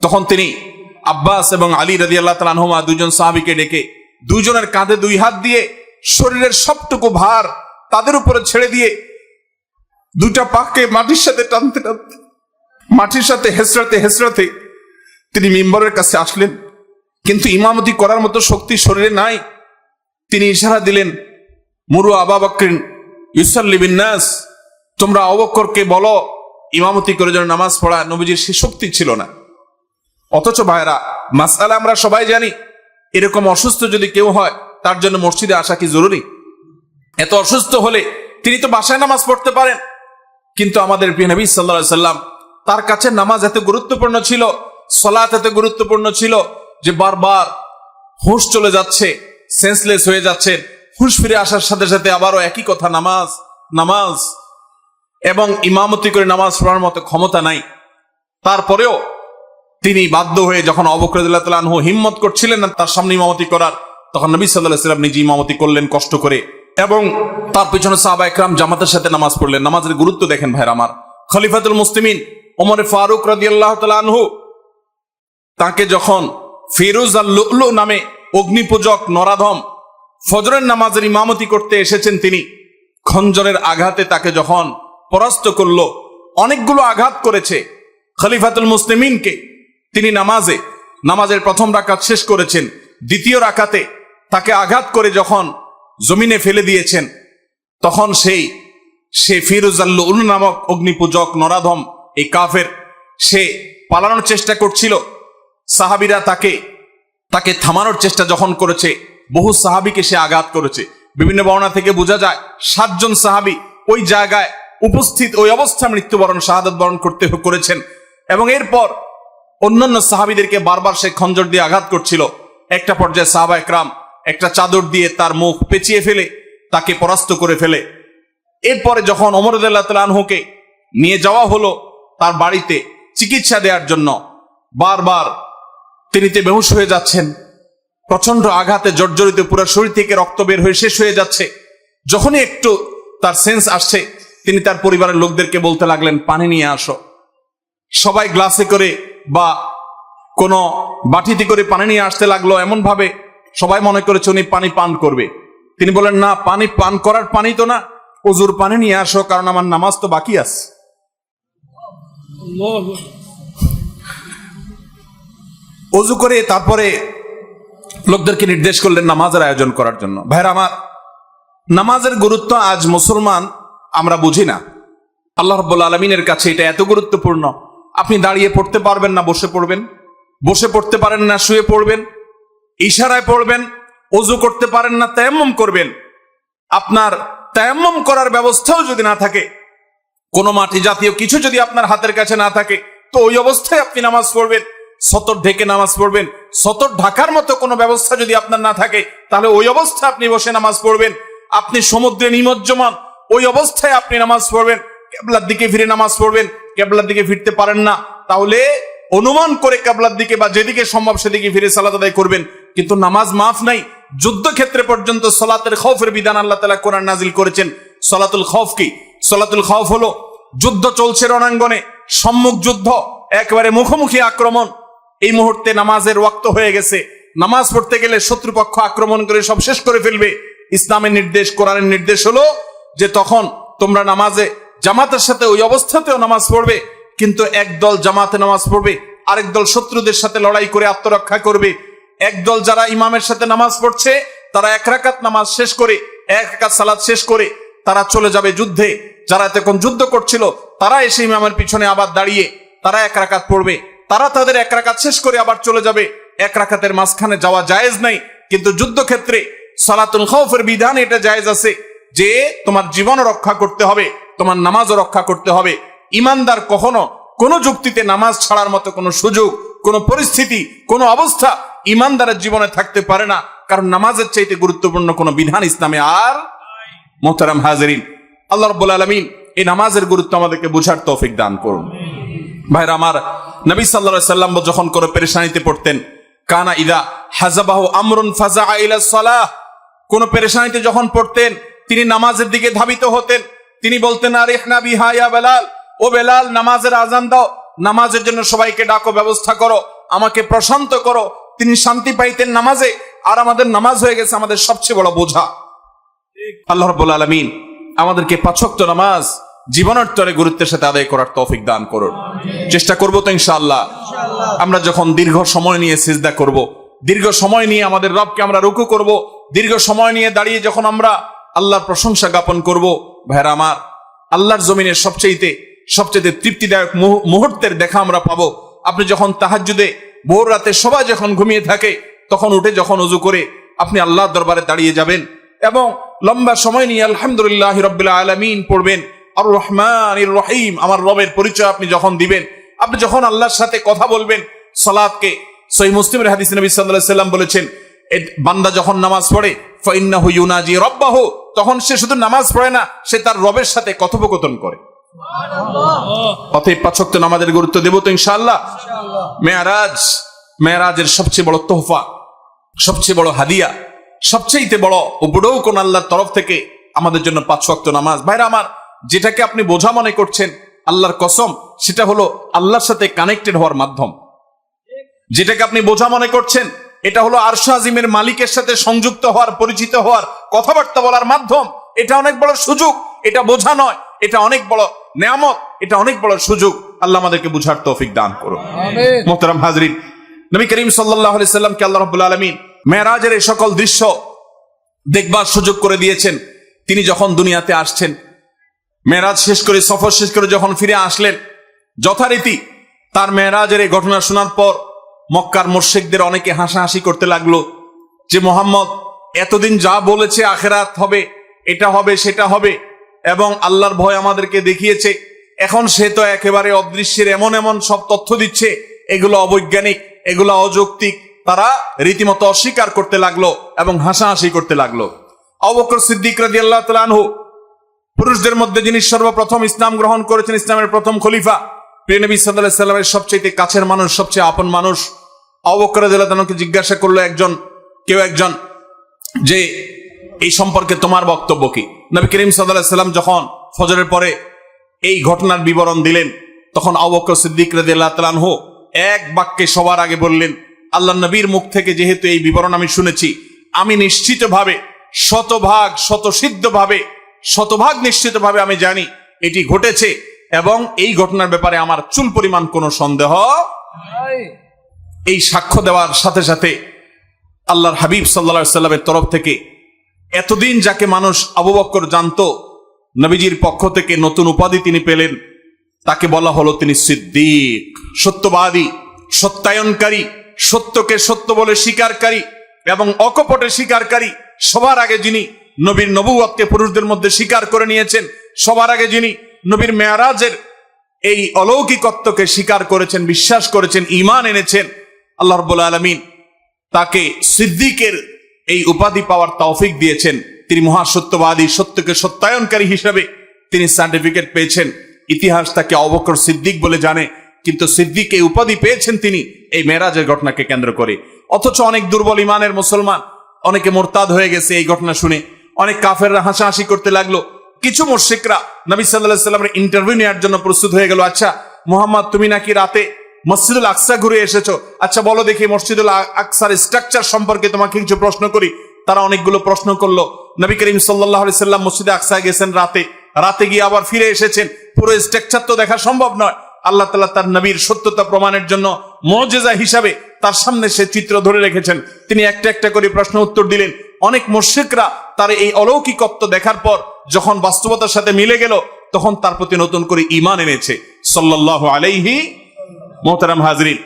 তখন তিনি আব্বাস এবং আলী রাদিয়াল্লাহু তাআলা আনহুমা, দুজন সাহাবীকে ডেকে দুজনের কাঁধে 2 হাত দিয়ে শরীরের সবটুকু ভার তাদের উপরে ছেড়ে দিয়ে 2টা পাকে মাটির সাথে টানতে টানতে, মাটির সাথে হেসরাতে তিনি মিম্বরের কাছে আসলেন। কিন্তু ইমামতি করার মতো শক্তি শরীরে নাই। তিনি ইশারা দিলেন, মুরু আবু বকরিন ইউসাল্লি বিন নাস, তোমরা আবু বকরকে বলো ইমামতি করে যেন নামাজ পড়া। নবীজির সে শক্তি ছিল না। অথচ ভাইরা, মাসআলা আমরা সবাই জানি, এরকম অসুস্থ যদি কেউ হয় তার জন্য মসজিদে আসা কি জরুরি? এত অসুস্থ হলে তিনি তো বাসায় নামাজ পড়তে পারেন। কিন্তু আমাদের প্রিয় নবী সাল্লাল্লাহু আলাইহি সাল্লাম, তার কাছে নামাজ এত গুরুত্বপূর্ণ ছিল, সালাত এত গুরুত্বপূর্ণ ছিল যে বারবার হুঁশ চলে যাচ্ছে, সেন্সলেস হয়ে যাচ্ছেন, হুঁশ ফিরে আসার সাথে সাথে আবারও একই কথা, নামাজ নামাজ। এবং ইমামতি করে নামাজ পড়ার মতো ক্ষমতা নাই। তারপরেও তিনি বাধ্য হয়ে, যখন আবু বকর রাদিয়াল্লাহু তাআলা আনহু হিম্মত করছিলেন না তার সামনে ইমামতি করার, তখন নবী সাল্লাল্লাহু আলাইহি সাল্লাম নিজে ইমামতি করলেন কষ্ট করে, এবং তার পিছনে সাহাবা একরাম জামাতের সাথে নামাজ পড়লেন। নামাজের গুরুত্ব দেখেন ভাইরা আমার। খলিফাতুল মুসলিমিন ওমর ফারুক রাদিয়াল্লাহু তাআলা আনহু, তাকে যখন ফিরোজ আল লুলু নামে অগ্নিপূজক নরাধম ফজরের নামাজের ইমামতি করতে এসেছেন, তিনি খঞ্জরের আঘাতে তাকে যখন পরাস্ত করলো, অনেকগুলো আঘাত করেছে খলিফাতুল মুসলিমিনকে, তিনি নামাজের প্রথম রাকাত শেষ করেছেন, দ্বিতীয় রাকাতে তাকে আঘাত করে যখন জমিনে ফেলে দিয়েছেন, তখন সে ফিরোজ আল লুলু নামক অগ্নিপূজক নরাধম, এই কাফের, সে পালানোর চেষ্টা করছিল। সাহাবীরা তাকে থামানোর চেষ্টা যখন করেছে, বহু সাহাবীকে সে আঘাত করেছে। বিভিন্ন বর্ণনা থেকে বোঝা যায় 7 জন সাহাবী ওই জায়গায় উপস্থিত, ওই অবস্থা মৃত্যুবরণ, শাহাদাত বরণ করেছেন। এবং এরপর অন্যান্য সাহাবীদেরকে বারবার সে খঞ্জর দিয়ে আঘাত করছিল। একটা পর্যায়ে সাহাবা একরাম একটা চাদর দিয়ে তার মুখ পেঁচিয়ে ফেলে তাকে পরাস্ত করে ফেলে। এরপরে যখন ওমর রাদিয়াল্লাহু তাআলা আনহুকে নিয়ে যাওয়া হলো তার বাড়িতে চিকিৎসা দেওয়ার জন্য, বারবার তিনি বেহুশ হয়ে যাচ্ছেন, প্রচন্ড আঘাতে জর্জরিত, পুরো শরীর থেকে রক্ত বের হয়ে শেষ হয়ে যাচ্ছে। যখনই একটু তার সেন্স আসছে, তিনি তার পরিবারের লোকদেরকে বলতে লাগলেন, পানি নিয়ে আসো। সবাই গ্লাসে করে বা কোনো বাটিতে করে পানি নিয়ে আসতে লাগলো, এমন ভাবে সবাই মনে করেছে উনি পানি পান করবে। তিনি বলেন, না, পানি পান করার পানি তো না, ওজুর পানি নিয়ে আসো, কারণ আমার নামাজ তো বাকি আছে। ওযু করে তারপরে লোকদেরকে নির্দেশ করলেন নামাজের আয়োজন করার জন্য। ভাইরা আমার, নামাজের গুরুত্ব আজ মুসলমান আমরা বুঝি না। আল্লাহ রাব্বুল আলামিনের কাছে এটা এত গুরুত্বপূর্ণ। আপনি দাঁড়িয়ে পড়তে পারবেন না বসে পড়বেন, বসে পড়তে পারেন না শুয়ে পড়বেন, ইশারায় পড়বেন, ওযু করতে পারেন না তায়াম্মুম করবেন। আপনার তায়াম্মুম করার ব্যবস্থাও যদি না থাকে, কোনো মাটি জাতীয় কিছু যদি আপনার হাতের কাছে না থাকে, তো ওই অবস্থায় আপনি নামাজ পড়বেন। সতর ঢেকে নামাজ পড়বেন। সতর ঢাকার মতো কোনো ব্যবস্থা যদি আপনার না থাকে, তাহলে ওই অবস্থায় আপনি বসে নামাজ পড়বেন। আপনি সমুদ্রে নিমজ্জমান, ওই অবস্থায় আপনি নামাজ পড়বেন। কিবলার দিকে ফিরে নামাজ পড়বেন। কিবলার দিকে ফিরতে পারেন না, তাহলে অনুমান করে কিবলার দিকে বা যেদিকে সম্ভব সেদিকে ফিরে সালাত আদায় করবেন। কিন্তু নামাজ মাফ নাই। যুদ্ধক্ষেত্রে পর্যন্ত সালাতের খৌফের বিধান আল্লাহ তাআলা কোরআন নাজিল করেছেন। সালাতুল খৌফ কি? সালাতুল খৌফ হলো যুদ্ধ চলছে রণাঙ্গনে, সম্মুখ যুদ্ধ, একেবারে মুখোমুখি আক্রমণ। এই মুহূর্তে নামাজের ওয়াক্ত হয়ে গেছে। নামাজ পড়তে গেলে শত্রুপক্ষ আক্রমণ করে সব শেষ করে ফেলবে। ইসলামের নির্দেশ, কোরআনের নির্দেশ হলো যে তখন তোমরা নামাজে জামাতের সাথে ওই অবস্থাতেও নামাজ পড়বে, কিন্তু একদল জামাতে নামাজ পড়বে, আরেক দল শত্রুদের সাথে লড়াই করে আত্মরক্ষা করবে। একদল যারা ইমামের সাথে নামাজ পড়ছে, তারা এক রাকাত নামাজ শেষ করে, এক রাকাত সালাত শেষ করে তারা চলে যাবে যুদ্ধে। যারা এতক্ষণ যুদ্ধ করছিল, তারা এসে ইমামের পিছনে আবার দাঁড়িয়ে তারা এক রাকাত পড়বে। তারা তাদের এক রাকাত শেষ করে আবার চলে যাবে। এক রাকাতের মাঝখানে যাওয়া জায়েজ নাই। কিন্তু যুদ্ধক্ষেত্রে সালাতুল খৌফের বিধান এটা জায়েজ আছে, যে তোমার জীবন রক্ষা করতে হবে, তোমার নামাজও রক্ষা করতে হবে। ইমানদার কখনো কোনো যুক্তিতে নামাজ ছাড়ার মতো কোনো সুযোগ, কোনো পরিস্থিতি, কোনো অবস্থা ইমানদারের জীবনে থাকতে পারে না, কারণ নামাজের চাইতে গুরুত্বপূর্ণ কোনো বিধান ইসলামে আর। মোহতারাম হাজিরিন, আল্লাহ রাব্বুল আলামিন এই নামাজের গুরুত্ব আমাদেরকে বুঝার তৌফিক দান করুন। ভাইরা আমার, নবী সাল্লাল্লাহু আলাইহি সাল্লাম যখন কোনো পেরেশানিতে পড়তেন, কানা ইদা হাযাবাহু আমরুন ফাযাআ ইলা সালাহ, কোন পেরেশানিতে যখন পড়তেন তিনি নামাজের দিকে ধাবিত হতেন। তিনি বলতেন, আরিহনা বিহা ইয়া বেলাল, ও বেলাল নামাজের আযান দাও, নামাজের জন্য সবাইকে ডাকো, ব্যবস্থা করো, আমাকে প্রশান্ত করো। তিনি শান্তি পাইতেন নামাজে। আর আমাদের নামাজ হয়ে গেছে আমাদের সবচেয়ে বড় বোঝা। আল্লাহ রাব্বুল আলামিন আমাদেরকে 5 ওয়াক্ত নামাজ জীবনের তরে গুরুত্বের সাথে আদায় করার তৌফিক দান করুন। চেষ্টা করবো তো ইনশাআল্লাহ। আমরা যখন দীর্ঘ সময় নিয়ে সিজদা করব, দীর্ঘ সময় নিয়ে আমাদের রবকে আমরা রুকু করব, দীর্ঘ সময় নিয়ে দাঁড়িয়ে যখন আমরা আল্লাহর প্রশংসা জ্ঞাপন করব, ভাইরা আমার, আল্লাহর জমিনের সবচেয়ে তৃপ্তিদায়ক মুহূর্তের দেখা আমরা পাবো। আপনি যখন তাহাজ্জুদে ভোর রাতে সবাই যখন ঘুমিয়ে থাকে, তখন উঠে যখন ওযু করে আপনি আল্লাহর দরবারে দাঁড়িয়ে যাবেন এবং লম্বা সময় নিয়ে আলহামদুলিল্লাহি রাব্বিল আলামিন পড়বেন। আর রহমানির রহিম, আমার রবের পরিচয় আপনি যখন দিবেন, আপনি যখন আল্লাহর সাথে কথা বলবেন। সালাতকে সহিহ মুসলিমের হাদিসে নবী সাল্লাল্লাহু আলাইহি সাল্লাম বলেছেন, বান্দা যখন নামাজ পড়ে ফাইন্নাহু ইউনাজি রাব্বাহু, তখন সে শুধু নামাজ পড়ে না, সে তার রবের সাথে কথোপকথন করে। অতএব 5 ওয়াক্ত নামাজের গুরুত্ব দেব তো ইনশাআল্লাহ। মেরাজের সবচেয়ে বড় তোহফা, সবচেয়ে বড় হাদিয়া, সবচেয়ে বড় উপঢৌকন আল্লাহর তরফ থেকে আমাদের জন্য 5 ওয়াক্ত নামাজ। ভাইরা আমার, যেটাকে আপনি বোঝা মনে করছেন, আল্লাহর কসম, সেটা হলো আল্লাহর সাথে কানেক্টেড হওয়ার মাধ্যম। যেটাকে আপনি বোঝা মনে করছেন, এটা হলো আরশ আজিমের মালিকের সাথে সংযুক্ত হওয়ার, পরিচিত হওয়ার, কথাবার্তা বলার মাধ্যম। এটা অনেক বড় সুযোগ। এটা বোঝা নয়, এটা অনেক বড় নেয়ামত, এটা অনেক বড় সুযোগ। আল্লাহ আমাদেরকে বুঝার তৌফিক দান করুন। আমিন। মুহতারাম হাজরিন, নবী করিম সাল্লাল্লাহু আলাইহি সাল্লামকে আল্লাহ রাব্বুল আলামিন মেরাজের এই সকল দৃশ্য দেখবার সুযোগ করে দিয়েছেন। তিনি যখন দুনিয়াতে আসছেন, মেরাজ শেষ করে, সফর শেষ করে যখন ফিরে আসলেন, যথারীতি তার মেরাজের এই ঘটনা শোনার পর মক্কার মুশরিকদের অনেকে হাসাহাসি করতে লাগলো যে মুহাম্মদ এতদিন যা বলেছে আখিরাত হবে, এটা হবে, সেটা হবে, এবং আল্লাহর ভয় আমাদেরকে দেখিয়েছে, এখন সে তো একেবারে অদৃশ্যের এমন এমন সব তথ্য দিচ্ছে, এগুলো অবৈজ্ঞানিক, এগুলো অযৌক্তিক। তারা রীতিমতো অস্বীকার করতে লাগলো এবং হাসাহাসি করতে লাগলো। আবু বকর সিদ্দিক রাদিয়াল্লাহু তাআলা আনহু, পুরুষদের মধ্যে যিনি সর্বপ্রথম ইসলাম গ্রহণ করেছেন, ইসলামের প্রথম খলিফা, প্রিয় নবী সাল্লাল্লাহু আলাইহি সাল্লামের সবচেয়ে কাছের মানুষ, সবচেয়ে আপন মানুষ, আবু বকর রাদিয়াল্লাহু তাআলাকে জিজ্ঞাসা করলো কেউ একজন যে এই সম্পর্কে তোমার বক্তব্য কি? নবী করিম সাল্লাল্লাহু আলাইহি সাল্লাম যখন ফজরের পরে এই ঘটনার বিবরণ দিলেন, তখন আবু বকর সিদ্দিক রাদিয়াল্লাহু তাআলা আনহু এক বাক্যে সবার আগে বললেন, আল্লাহ নবীর মুখ থেকে যেহেতু এই বিবরণ আমি শুনেছি, আমি নিশ্চিতভাবে, শতভাগ শতসিদ্ধভাবে শতভাগ নিশ্চিতভাবে আমি জানি এটি ঘটেছে এবং এই ঘটনার ব্যাপারে আমার চুল পরিমাণ কোনো সন্দেহ। এই সাক্ষ্য দেওয়ার সাথে সাথে আল্লাহর হাবিব সাল্লাল্লাহু আলাইহি সাল্লামের তরফ থেকে এতদিন যাকে মানুষ আবু বকর জানতো, নবীজির পক্ষ থেকে নতুন উপাধি তিনি পেলেন, তাকে বলা হলো তিনি সিদ্দিক, সত্যবাদী, সত্যায়নকারী, সত্যকে সত্য বলে স্বীকারকারী এবং অকপটে স্বীকারকারী। সবার আগে যিনি নবীর নবুয়তকে পুরুষদের মধ্যে স্বীকার করে নিয়েছেন, সবার আগে যিনি নবীর মেরাজের এই অলৌকিকত্বকে স্বীকার করেছেন, বিশ্বাস করেছেন, ঈমান এনেছেন, আল্লাহ রাব্বুল আলামিন তাকে সিদ্দিকের এই উপাধি পাওয়ার তৌফিক দিয়েছেন। তিনি মহাসত্যবাদী, সত্যকে সত্যায়নকারী হিসেবে তিনি সার্টিফিকেট পেয়েছেন। ইতিহাস তাকে আবু বকর সিদ্দিক বলে জানে, কিন্তু সিদ্দিক এই উপাধি পেয়েছেন তিনি এই মেরাজের ঘটনাকে কেন্দ্র করে। অথচ অনেক দুর্বল ইমানের মুসলমান, অনেকে মোরতাদ হয়ে গেছে এই ঘটনা শুনে। অনেক কাফেররা হাসাহাসি করতে লাগলো। কিছু মুশরিকরা নবী সাল্লাল্লাহু আলাইহি সাল্লামের ইন্টারভিউ নেওয়ার জন্য প্রস্তুত হয়ে গেল। আচ্ছা মুহাম্মদ, তুমি নাকি রাতে মসজিদুল আকসা ঘুরে এসেছো, আচ্ছা বলো দেখি মসজিদুল আকসার স্ট্রাকচার সম্পর্কে তোমাকে কিছু প্রশ্ন করি। তারা অনেকগুলো প্রশ্ন করলো। নবী করিম সাল্লাল্লাহু আলাইহি সাল্লাম মসজিদে আকসা গেছেন রাতে গিয়ে আবার ফিরে এসেছেন। পুরো স্ট্রাকচার তো দেখা সম্ভব নয়। আল্লাহ তাআলা তার নবীর সত্যতা প্রমাণের জন্য মুজিজা হিসাবে তার সামনে সে চিত্র ধরে রেখেছেন। তিনি একটা একটা করে প্রশ্ন উত্তর দিলেন। অনেক মুশরিকরা তার এই অলৌকিকত্ব দেখার পর যখন বাস্তবতার সাথে মিলে গেল, তখন তার প্রতি নতুন করে ঈমান এনেছে। সাল্লাল্লাহু আলাইহি মোহতারাম হাজরিন,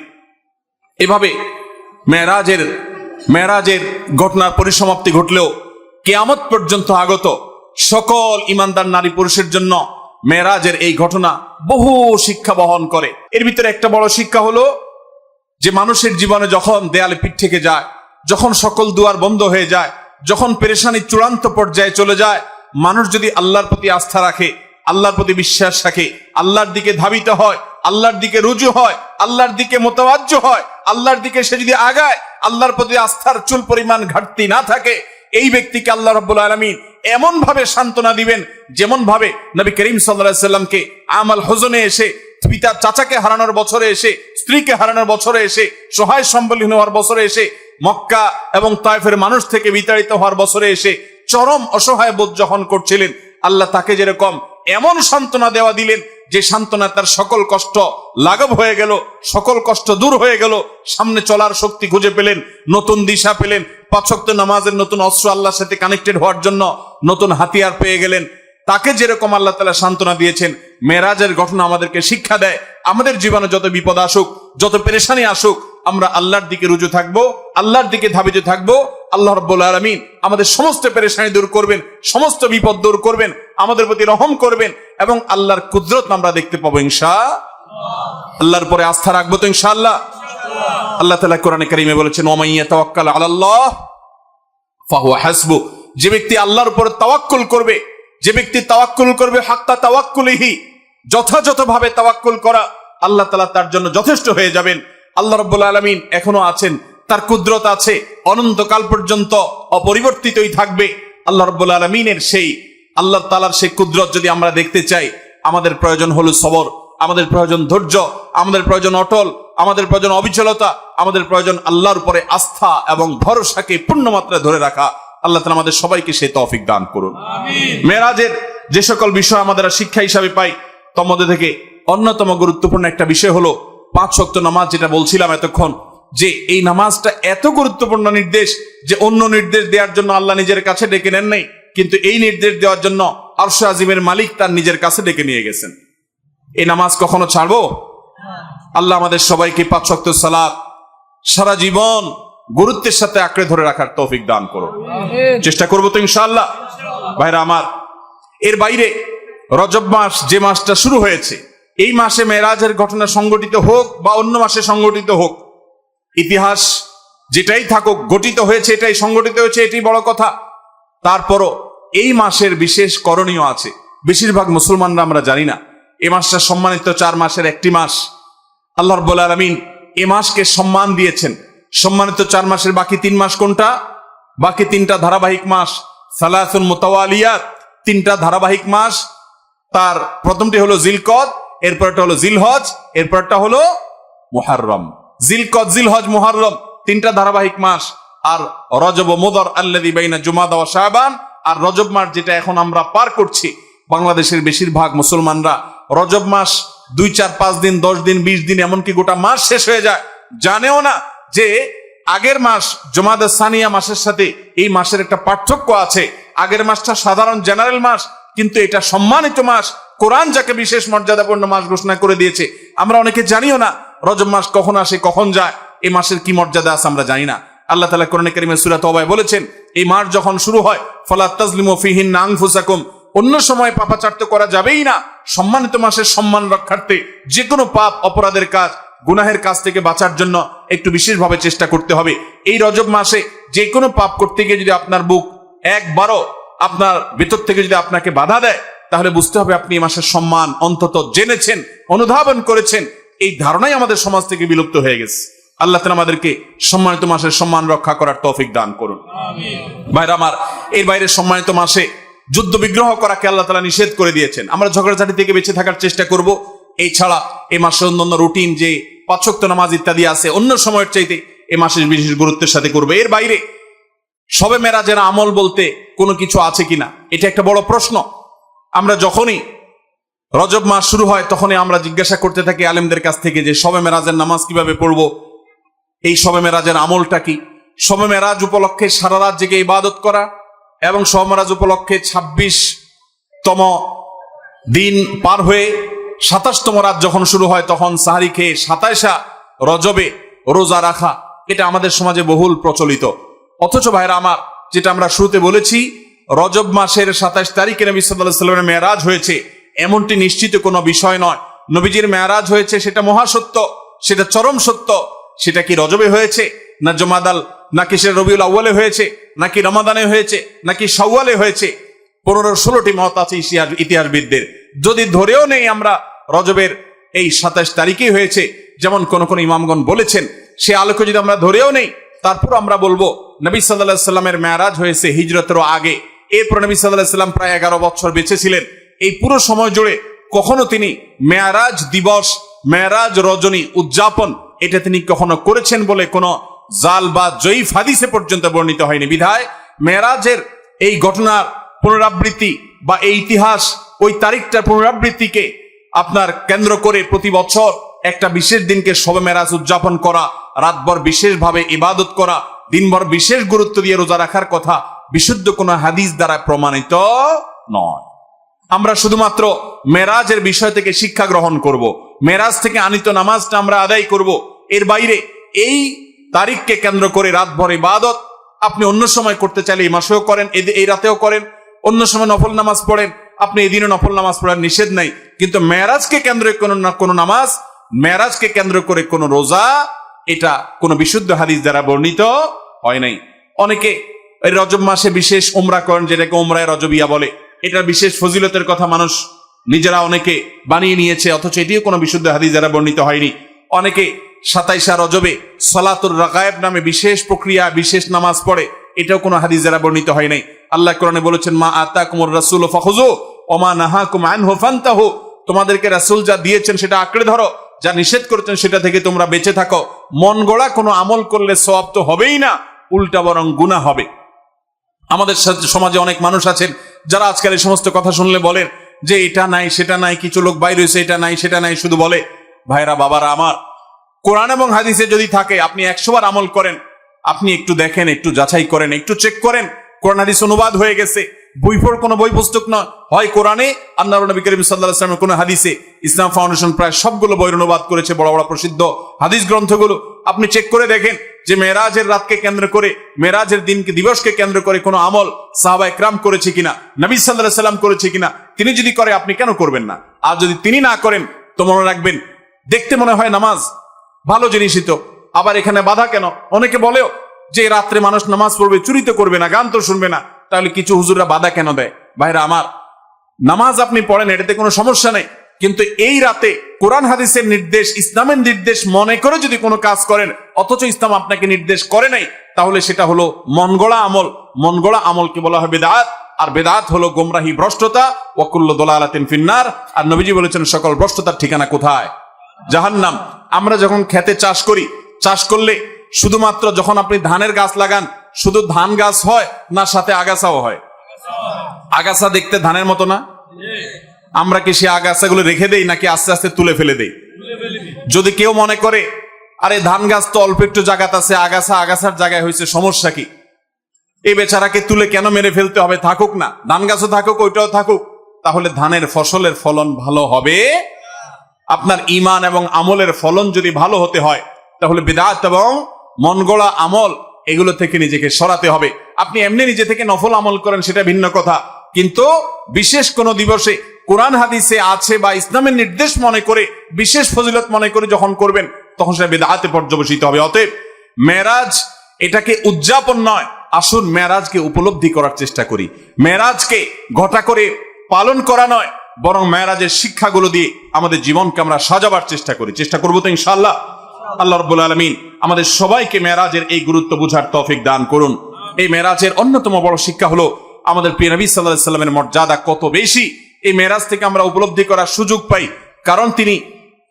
এভাবে মেরাজের ঘটনার পরিসমাপ্তি ঘটলেও কিয়ামত পর্যন্ত আগত সকল ঈমানদার নারী পুরুষের জন্য মেরাজের এই ঘটনা বহু শিক্ষা বহন করে। এর ভিতরে একটা বড় শিক্ষা হলো যে মানুষের জীবনে যখন দেয়ালে পিঠ থেকে যায়, যখন সকল দুয়ার বন্ধ হয়ে যায়, যখন পেরেশানি চূড়ান্ত পর্যায়ে চলে যায়, মানুষ যদি আল্লাহর প্রতি আস্থা রাখে, আল্লাহর প্রতি বিশ্বাস রাখে, আল্লাহর দিকে ধাবিত হয়, আল্লাহর দিকে রুজু হয়, আল্লাহর দিকে মোতাওয়াজ্জ হয়, আল্লাহর দিকে সে যদি আগায়, আল্লাহর প্রতি আস্থার চুল পরিমাণ ঘাটতি না থাকে, এই ব্যক্তিকে আল্লাহ রাব্বুল আলামিন এমন ভাবে সান্ত্বনা দিবেন যেমন ভাবে নবী করিম সাল্লাল্লাহু আলাইহি সাল্লামকে আমাল হুজনে এসে, পিতা চাচাকে হারানোর বছরে এসে, স্ত্রীকে হারানোর বছরে এসে, সহায় সম্বলহীন হওয়ার বছরে এসে, মক্কা এবং তায়েফের মানুষ থেকে বিতাড়িত হওয়ার বছরে এসে চরম অসহায় বোধ যখন করছিলেন, আল্লাহ তাকে যেরকম এমন সান্ত্বনা দেওয়া দিলেন যে সান্ত্বনা তার সকল কষ্ট লাঘব হয়ে গেল, সকল কষ্ট দূর হয়ে গেল, সামনে চলার শক্তি খুঁজে পেলেন, নতুন দিশা পেলেন, 5 ওয়াক্ত নামাজের নতুন অস্ত্র আল্লাহর সাথে কানেক্টেড হওয়ার জন্য নতুন হাতিয়ার পেয়ে গেলেন। তাকে যেরকম আল্লাহ তাআলা সান্ত্বনা দিয়েছেন, মেরাজের ঘটনা আমাদেরকে শিক্ষা দেয় আমাদের জীবনে যত বিপদ আসুক, যত পেরেশানি আসুক, আমরা আল্লাহর দিকে রুজু থাকবো, আল্লাহর দিকে ধাবিত থাকবো। আল্লাহ রাব্বুল আলামিন আমাদের সমস্ত পেরেশানি দূর করবেন, সমস্ত বিপদ দূর করবেন, আমাদের প্রতি রহম করবেন এবং আল্লাহর কুদরত আমরা দেখতে পাবো ইনশাআল্লাহ। আল্লাহর পরে আস্থা রাখবো তো ইনশাআল্লাহ। আল্লাহ তাআলা কোরআনে কারীমে বলেছেন, ওয়া মান ইয়াতাওয়াক্কাল আলাল্লাহ ফাহুয়া হাসবু। যে ব্যক্তি আল্লাহর উপর তাওয়াক্কুল করবে, যে ব্যক্তি তাওয়াক্কুল করবে হাক্কা তাওয়াক্কুলিহি, যথাযথভাবে তাওয়াক্কুল করা, আল্লাহ তাআলা তার জন্য যথেষ্ট হয়ে যাবেন। আল্লাহ রাব্বুল আলামিন এখনো আছেন, তার কুদরত আছে, অনন্তকাল পর্যন্ত অপরিবর্তিতই থাকবে। আল্লাহ রাব্বুল আলামিনের সেই আল্লাহ তাআলার সেই কুদরত যদি আমরা দেখতে চাই, আমাদের প্রয়োজন হলো সবর, আমাদের প্রয়োজন ধৈর্য, আমাদের প্রয়োজন অটল, আমাদের প্রয়োজন অবিচলতা, আমাদের প্রয়োজন আল্লাহর উপরে আস্থা এবং ভরসাকে পূর্ণ মাত্রায় ধরে রাখা। আল্লাহ তাআলা আমাদের সবাইকে সেই তৌফিক দান করুন। মেরাজের যে সকল বিষয় আমাদের শিক্ষা হিসাবে পাই, তার মধ্যে থেকে অন্যতম গুরুত্বপূর্ণ একটা বিষয় হলো 5 ওয়াক্ত নামাজ, যেটা বলছিলাম এতক্ষণ, যে এই নামাজটা এত গুরুত্বপূর্ণ নির্দেশ যে অন্য নির্দেশ দেওয়ার জন্য আল্লাহ নিজের কাছে ডেকে নেন নাই, কিন্তু এই নির্দেশ দেওয়ার জন্য আরশ আজিমের মালিক তার নিজের কাছে ডেকে নিয়ে গেছেন। এই নামাজ কখনো ছাড়বো? আল্লাহ আমাদের সবাইকে 5 ওয়াক্ত সালাত সারা জীবন গুরুত্বের সাথে আঁকড়ে ধরে রাখার তৌফিক দান করুন। চেষ্টা করবো তো ইনশাআল্লাহ। ভাইরা আমার, এর বাইরে রজব মাস, যে মাসটা শুরু হয়েছে, এই মাসে মেরাজের ঘটনা সংঘটিত হোক বা অন্য মাসে সংঘটিত হোক, ইতিহাস যেটাই থাকুক, ঘটিত হয়েছে, এটাই সংঘটিত হয়েছে, এটাই বড় কথা। তারপরও এই মাসের বিশেষ করণীয় আছে, বেশিরভাগ মুসলমানরা আমরা জানি না। এই মাসটা সম্মানিত 4 মাসের একটি মাস। আল্লাহ রাব্বুল আলামিন এই মাসকে সম্মান দিয়েছেন। সম্মানিত 4 মাসের বাকি 3 মাস কোনটা? বাকি 3টা ধারাবাহিক মাস, সালাসুন মুতাওয়ালিয়াত, 3টা ধারাবাহিক মাস। তার প্রথমটি হলো জিলকদ, এরপরটা হলো জিলহজ, এরপরটা হলো মুহররম। জিলকদ, জিলহজ, মুহররম 3টা ধারাবাহিক মাস। আর রজব ও মুদর আল্লাযী বাইনা জুমাদা ওয়া শাবান আর রজব মাস যেটা এখন আমরা পার করছি, বাংলাদেশের বেশিরভাগ মুসলমানরা রজব মাস 2, 4, 5 দিন, 10 দিন, 20 দিন, এমনকি গোটা মাস শেষ হয়ে যায়, জানেও না যে আগের মাস জমাদা সানিয়া মাসের সাথে এই মাসের একটা পার্থক্য আছে। আগের মাসটা সাধারণ জেনারেল মাস, কিন্তু এটা সম্মানিত মাস। কোরআন যাকে বিশেষ মর্যাদাপূর্ণ মাস ঘোষণা করে দিয়েছে, আমরা অনেকে জানিও না রজব মাস কখন আসে কখন যায়, এই মাসের কি মর্যাদা আছে আমরা জানি না। আল্লাহ তাআলা কোরআনে কারীমে সূরা তওবায় বলেছেন, এই মাস যখন শুরু হয়, ফালা তাজলিমু ফিহিন্না আনফুসাকুম, অন্য সময় পাপাচার্য করা যাবেই না। সম্মানিত মাসের সম্মান রক্ষার্থে যে কোনো পাপ, অপরাধের কাজ, গুনাহের কাজ থেকে বাঁচার জন্য একটু বিশেষভাবে চেষ্টা করতে হবে। এই রজব মাসে যে কোনো পাপ করতে গিয়ে যদি আপনার বুক একবারও আপনার ভেতর থেকে যদি আপনাকে বাধা দেয়, তাহলে বুঝতে হবে আপনি এই মাসের সম্মান অন্তত জেনেছেন, অনুধাবন করেছেন। এই ধারণাই আমাদের সমাজ থেকে বিলুপ্ত হয়ে গেছে। আল্লাহ তাআলা আমাদেরকে সম্মানিত মাসের সম্মান রক্ষা করার তৌফিক দান করুন। ভাইরা আমার, এর বাইরে সম্মানিত মাসে যুদ্ধ বিগ্রহ করাকে আল্লাহ তাআলা নিষেধ করে দিয়েছেন। আমরা ঝগড়াঝাটি থেকে বেঁচে থাকার চেষ্টা করব। এই ছাড়া এই মাসে অন্যান্য রুটিন যে 5 ওয়াক্ত নামাজ ইত্যাদি আছে, অন্য সময়ের চাইতে এই মাসের বিশেষ গুরুত্বের সাথে করবে। এর বাইরে শবে মেরাজের আমল বলতে কোনো কিছু আছে কিনা, এটা একটা বড় প্রশ্ন। আমরা যখনই রজব মাস শুরু হয় তখনই আমরা জিজ্ঞাসা করতে থাকি আলেমদের কাছ থেকে যে শবে মেরাজের নামাজ কিভাবে পড়বো, এই শবে মেরাজের আমলটা কি। শবে মেরাজ উপলক্ষে সারা রাত জেগে ইবাদত করা এবং শবে মেরাজ উপলক্ষে 26তম দিন পার হয়ে 27তম রাত যখন শুরু হয় তখন সাহারি খেয়ে 27 রজবে রোজা রাখা, এটা আমাদের সমাজে বহুল প্রচলিত। অথচ ভাইরা আমার, যেটা আমরা শুরুতে বলেছি, রজব মাসের 27 তারিখে নবী সাল্লাল্লাহু আলাইহি ওয়াসাল্লামের মেরাজ হয়েছে এমনটি নিশ্চিত কোনো বিষয় নয়। নবীজির মেরাজ হয়েছে সেটা মহাসত্য, সেটা চরম সত্য। সেটা কি রজবে হয়েছে, না জমাদাল, নাকি সে রবিউল আউয়ালে হয়েছে, নাকি রমাদানে হয়েছে, নাকি শাওয়ালে হয়েছে, 15-16টি মত আছে ইতিহাসবিদদের। যদি ধরেও নেই আমরা রজবের এই 27 তারিখেই হয়েছে, যেমন কোন কোন ইমামগণ বলেছেন, সে আলোকে যদি আমরা ধরেও নেই, তারপর আমরা বলবো নবী সাল্লাল্লাহু আলাইহি সাল্লামের মেরাজ হয়েছে হিজরতেরও আগে। এরপর নবী সাল্লাল্লাহু আলাইহি সাল্লাম প্রায় 11 বছর বেঁচে ছিলেন। এই পুরো সময় জুড়ে কখনো তিনি মেরাজ দিবস, মেরাজ রজনী উদযাপন এটা তিনি কখনো করেছেন বলে কোনো জাল বা জয়ীফ হাদিসে পর্যন্ত বর্ণিত হয়নি। বিধায় মেরাজের এই ঘটনার পুনরাবৃত্তি বা এই ইতিহাস, ওই তারিখটার পুনরাবৃত্তিকে আপনার কেন্দ্র করে প্রতি বছর একটা বিশেষ দিনকে শবে মেরাজ উদযাপন করা, রাতভর বিশেষভাবে ইবাদত করা, দিনভর বিশেষ গুরুত্ব দিয়ে রোজা রাখার কথা বিশুদ্ধ কোনো হাদিস দ্বারা প্রমাণিত নয়। আমরা শুধুমাত্র মেরাজের বিষয় থেকে শিক্ষা গ্রহণ করব, মেরাজ থেকে আনিত নামাজটা আমরা আদায় করব। এর বাইরে এই তারিখকে কেন্দ্র করে রাতভর ইবাদত আপনি অন্য সময় করতে চাইলে এই মাসেও করেন, এই রাতেও করেন। অন্য সময় নফল নামাজ পড়েন, আপনি এই দিনে নফল নামাজ পড়ার নিষেধ নাই। কিন্তু মেরাজকে কেন্দ্র করে কোনো নামাজ, মেরাজকে কেন্দ্র করে কোনো রোজা, এটা কোনো বিশুদ্ধ হাদিস দ্বারা বর্ণিত হয় নাই। অনেকে এই রজব মাসে বিশেষ উমরা করেন, যেটাকে উমরায়ে রজবিয়া বলে। এটার বিশেষ ফজিলতের কথা মানুষ নিজেরা অনেকে বানিয়ে নিয়েছে, অথচ এটিও কোনো বিশুদ্ধ হাদিস দ্বারা বর্ণিত হয়নি। অনেকে 27 রজবে সালাতুর রাগায়েব নামে বিশেষ প্রক্রিয়া, বিশেষ নামাজ পড়ে, এটাও কোনো হাদিস দ্বারা বর্ণিত হয় নাই। আল্লাহ কোরআনে বলেছেন, মা আতাকুমুর রাসূলু ফাখুযু ওয়া মা নাহাকুম আনহু ফান্তাহু, তোমাদেরকে রাসূল যা দিয়েছেন সেটা আঁকড়ে ধরো, যা নিষেধ করেছেন সেটা থেকে তোমরা বেঁচে থাকো। মন গড়া কোনো আমল করলে সওয়াব তো হবেই না, উল্টা বরং গুনাহ হবে। আমাদের সমাজে অনেক মানুষ আছেন যারা আজকাল এই সমস্ত কথা শুনলে বলেন যে এটা নাই সেটা নাই, কিছু লোক বাইরে হয়েছে, এটা নাই সেটা নাই শুধু বলে। ভাইরা বাবারা আমার, কোরআন এবং হাদিসে যদি থাকে আপনি 100 বার আমল করেন, আপনি একটু দেখেন, একটু যাচাই করেন, একটু চেক করেন। কোরআন হাদিস অনুবাদ হয়ে গেছে, কোনো বই পুস্তক নয়, হয় কোরআনে আল্লাহর নবী করিম সাল্লাল্লাহু আলাইহি ওয়াসাল্লামের কোনো হাদিসে। ইসলাম ফাউন্ডেশন প্রায় সবগুলো বইয়ের অনুবাদ করেছে, বড় বড় প্রসিদ্ধ হাদিস গ্রন্থগুলো। আপনি চেক করে দেখেন যে মেরাজের রাতকে কেন্দ্র করে, মেরাজের দিনকে, দিবসকে কেন্দ্র করে কোনো আমল সাহাবায়ে কেরাম করেছে কিনা, নবী সাল্লাল্লাহু আলাইহি ওয়াসাল্লাম করেছে কিনা। তিনি যদি করে আপনি কেন করবেন না? আর যদি তিনি না করেন তো মনে রাখবেন, দেখতে মনে হয় নামাজ ভালো জিনিসই তো, আবার এখানে বাধা কেন? অনেকে বলেও যে রাত্রে মানুষ নামাজ পড়বে, চুরি তো করবে না, গান তো শুনবে না, তাহলে কিছু হুজুররা বাধা কেন দেয়? ভাইরা আমার, নামাজ আপনি পড়েন, এটাতে কোনো সমস্যা নেই, কিন্তু এই রাতে কোরআন হাদিসের নির্দেশ, ইসলামের নির্দেশ মনে করে যদি কোনো কাজ করেন, অথচ ইসলাম আপনাকে নির্দেশ করে নাই, তাহলে সেটা হলো মন গড়া আমল। মন গড়া আমলকে বলা হয় বিদআত, আর বিদআত হলো গোমরাহি, ভ্রষ্টতা। ওয়া কুল্লু দালালাতিন ফিন্নার, আর নবীজি বলেছেন সকল ভ্রষ্টতার ঠিকানা কোথায়? জাহান্নাম। আমরা যখন খেতে চাষ করি, চাষ করলে শুধুমাত্র যখন আপনি ধানের গাছ লাগান শুধু ধান গাছ হয় না সাথে আগাছাও হয়? আগাছা দেখতে ধানের মতো না? আমরা কি সে আগাছাগুলো রেখে দেই নাকি আস্তে আস্তে তুলে ফেলে দেই? যদি কেউ মনে করে আরে ধান গাছ তো অল্প একটু জায়গাতে আছে, আগাছা আগাছার জায়গায় হয়েছে, সমস্যা কি, এই বেচারাকে তুলে কেন মেরে ফেলতে হবে, থাকুক না, ধান গাছও থাকুক ওইটাও থাকুক, তাহলে ধানের ফসলের ফলন ভালো হবে। আপনার ঈমান এবং আমলের ফলন যদি ভালো হতে হয় তাহলে বিদআত এবং মনগড়া আমল এগুলো থেকে নিজেকে সরাতে হবে। আপনি এমনি নিজে থেকে নফল আমল করেন সেটা ভিন্ন কথা, কিন্তু বিশেষ কোন দিবসে কোরআন হাদিসে আছে বা ইসলামের নির্দেশ মনে করে বিশেষ ফজিলত মনে করে যখন করবেন তখন সেটা বিদআতে পর্যবসিত হবে। অতএব মেরাজ এটাকে উদযাপন নয়, আসুন মেরাজকে উপলব্ধি করার চেষ্টা করি। মেরাজকে ঘটা করে পালন করা নয়, বরং মেরাজের শিক্ষাগুলো দিয়ে আমাদের জীবনকে আমরা সাজাবার চেষ্টা করবো তো ইনশাআল্লাহ। আল্লাহ রাব্বুল আলামিন আমাদের সবাইকে মেরাজের এই গুরুত্ব বুঝার তৌফিক দান করুন। এই মেরাজের অন্যতম বড় শিক্ষা হলো আমাদের প্রিয় নবী সাল্লাল্লাহু আলাইহি ওয়াসাল্লামের মর্যাদা কত বেশি। এই মেরাজ থেকে আমরা উপলব্ধি করার সুযোগ পাই, কারণ তিনি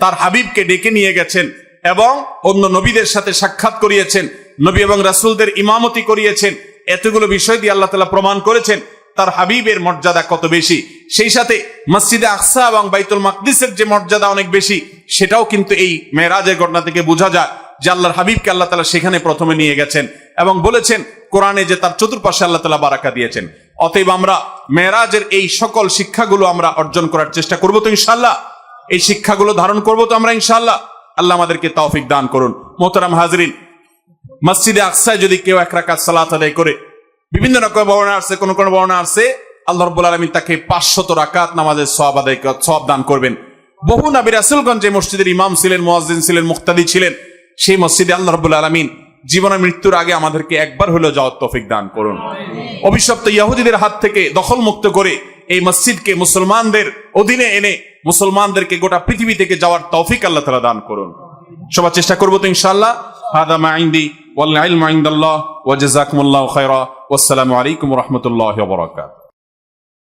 তার হাবিবকে ডেকে নিয়ে গেছেন এবং অন্য নবীদের সাথে সাক্ষাৎ করিয়েছেন, নবী এবং রাসূলদের ইমামতি করিয়েছেন। এতগুলো বিষয় দিয়ে আল্লাহ তাআলা প্রমাণ করেছেন তার হাবিবের মর্যাদা কত বেশি। সেই সাথে মসজিদে আকসা এবং বাইতুল মাকদিসের যে মর্যাদা অনেক বেশি, সেটাও কিন্তু এই মেরাজের ঘটনা থেকে বোঝা যায় যে আল্লাহর হাবিবকে আল্লাহ তাআলা সেখানে প্রথমে নিয়ে গেছেন এবং বলেছেন কোরআনে যে তার চতুর্পাশে আল্লাহ তাআলা বারাকা দিয়েছেন। অতএব আমরা মেরাজের এই সকল শিক্ষাগুলো আমরা অর্জন করার চেষ্টা করবো তো ইনশাআল্লাহ, এই শিক্ষাগুলো ধারণ করবো তো আমরা ইনশাআল্লাহ। আল্লাহ আমাদেরকে তৌফিক দান করুন। মোহতারাম হাজরিন, মসজিদে আকসায় যদি কেউ এক রাকাত সালাত আদায় করে, বিভিন্ন রকম বর্ণনা আছে, কোন কোন বর্ণনা আছে আল্লাহ রাব্বুল আলামিন তাকে 500 রাকাত নামাজের সওয়াব দান করবেন। বহু নবী রাসূলগণ যে মসজিদের ইমাম ছিলেন, মুয়াজ্জিন ছিলেন, মুক্তাদি ছিলেন, সেই মসজিদে আল্লাহ রাব্বুল আলামিন জীবনের মৃত্যুর আগে আমাদেরকে একবার হলেও যাওয়ার তৌফিক দান করুন। অভিশপ্ত ইহুদিদের হাত থেকে দখল মুক্ত করে এই মসজিদকে মুসলমানদের অধীনে এনে মুসলমানদেরকে গোটা পৃথিবী থেকে যাওয়ার তৌফিক আল্লাহ তাআলা দান করুন। সবার চেষ্টা করবো তো ইনশাআল্লাহ। হাদা মা ইনদি ওয়াল ইলমু ইনদাল্লাহ ওয়া জাযাকুমুল্লাহু খায়রা ওয়াসসালামু আলাইকুম ওয়া রাহমাতুল্লাহি ওয়া বারাকাতুহু।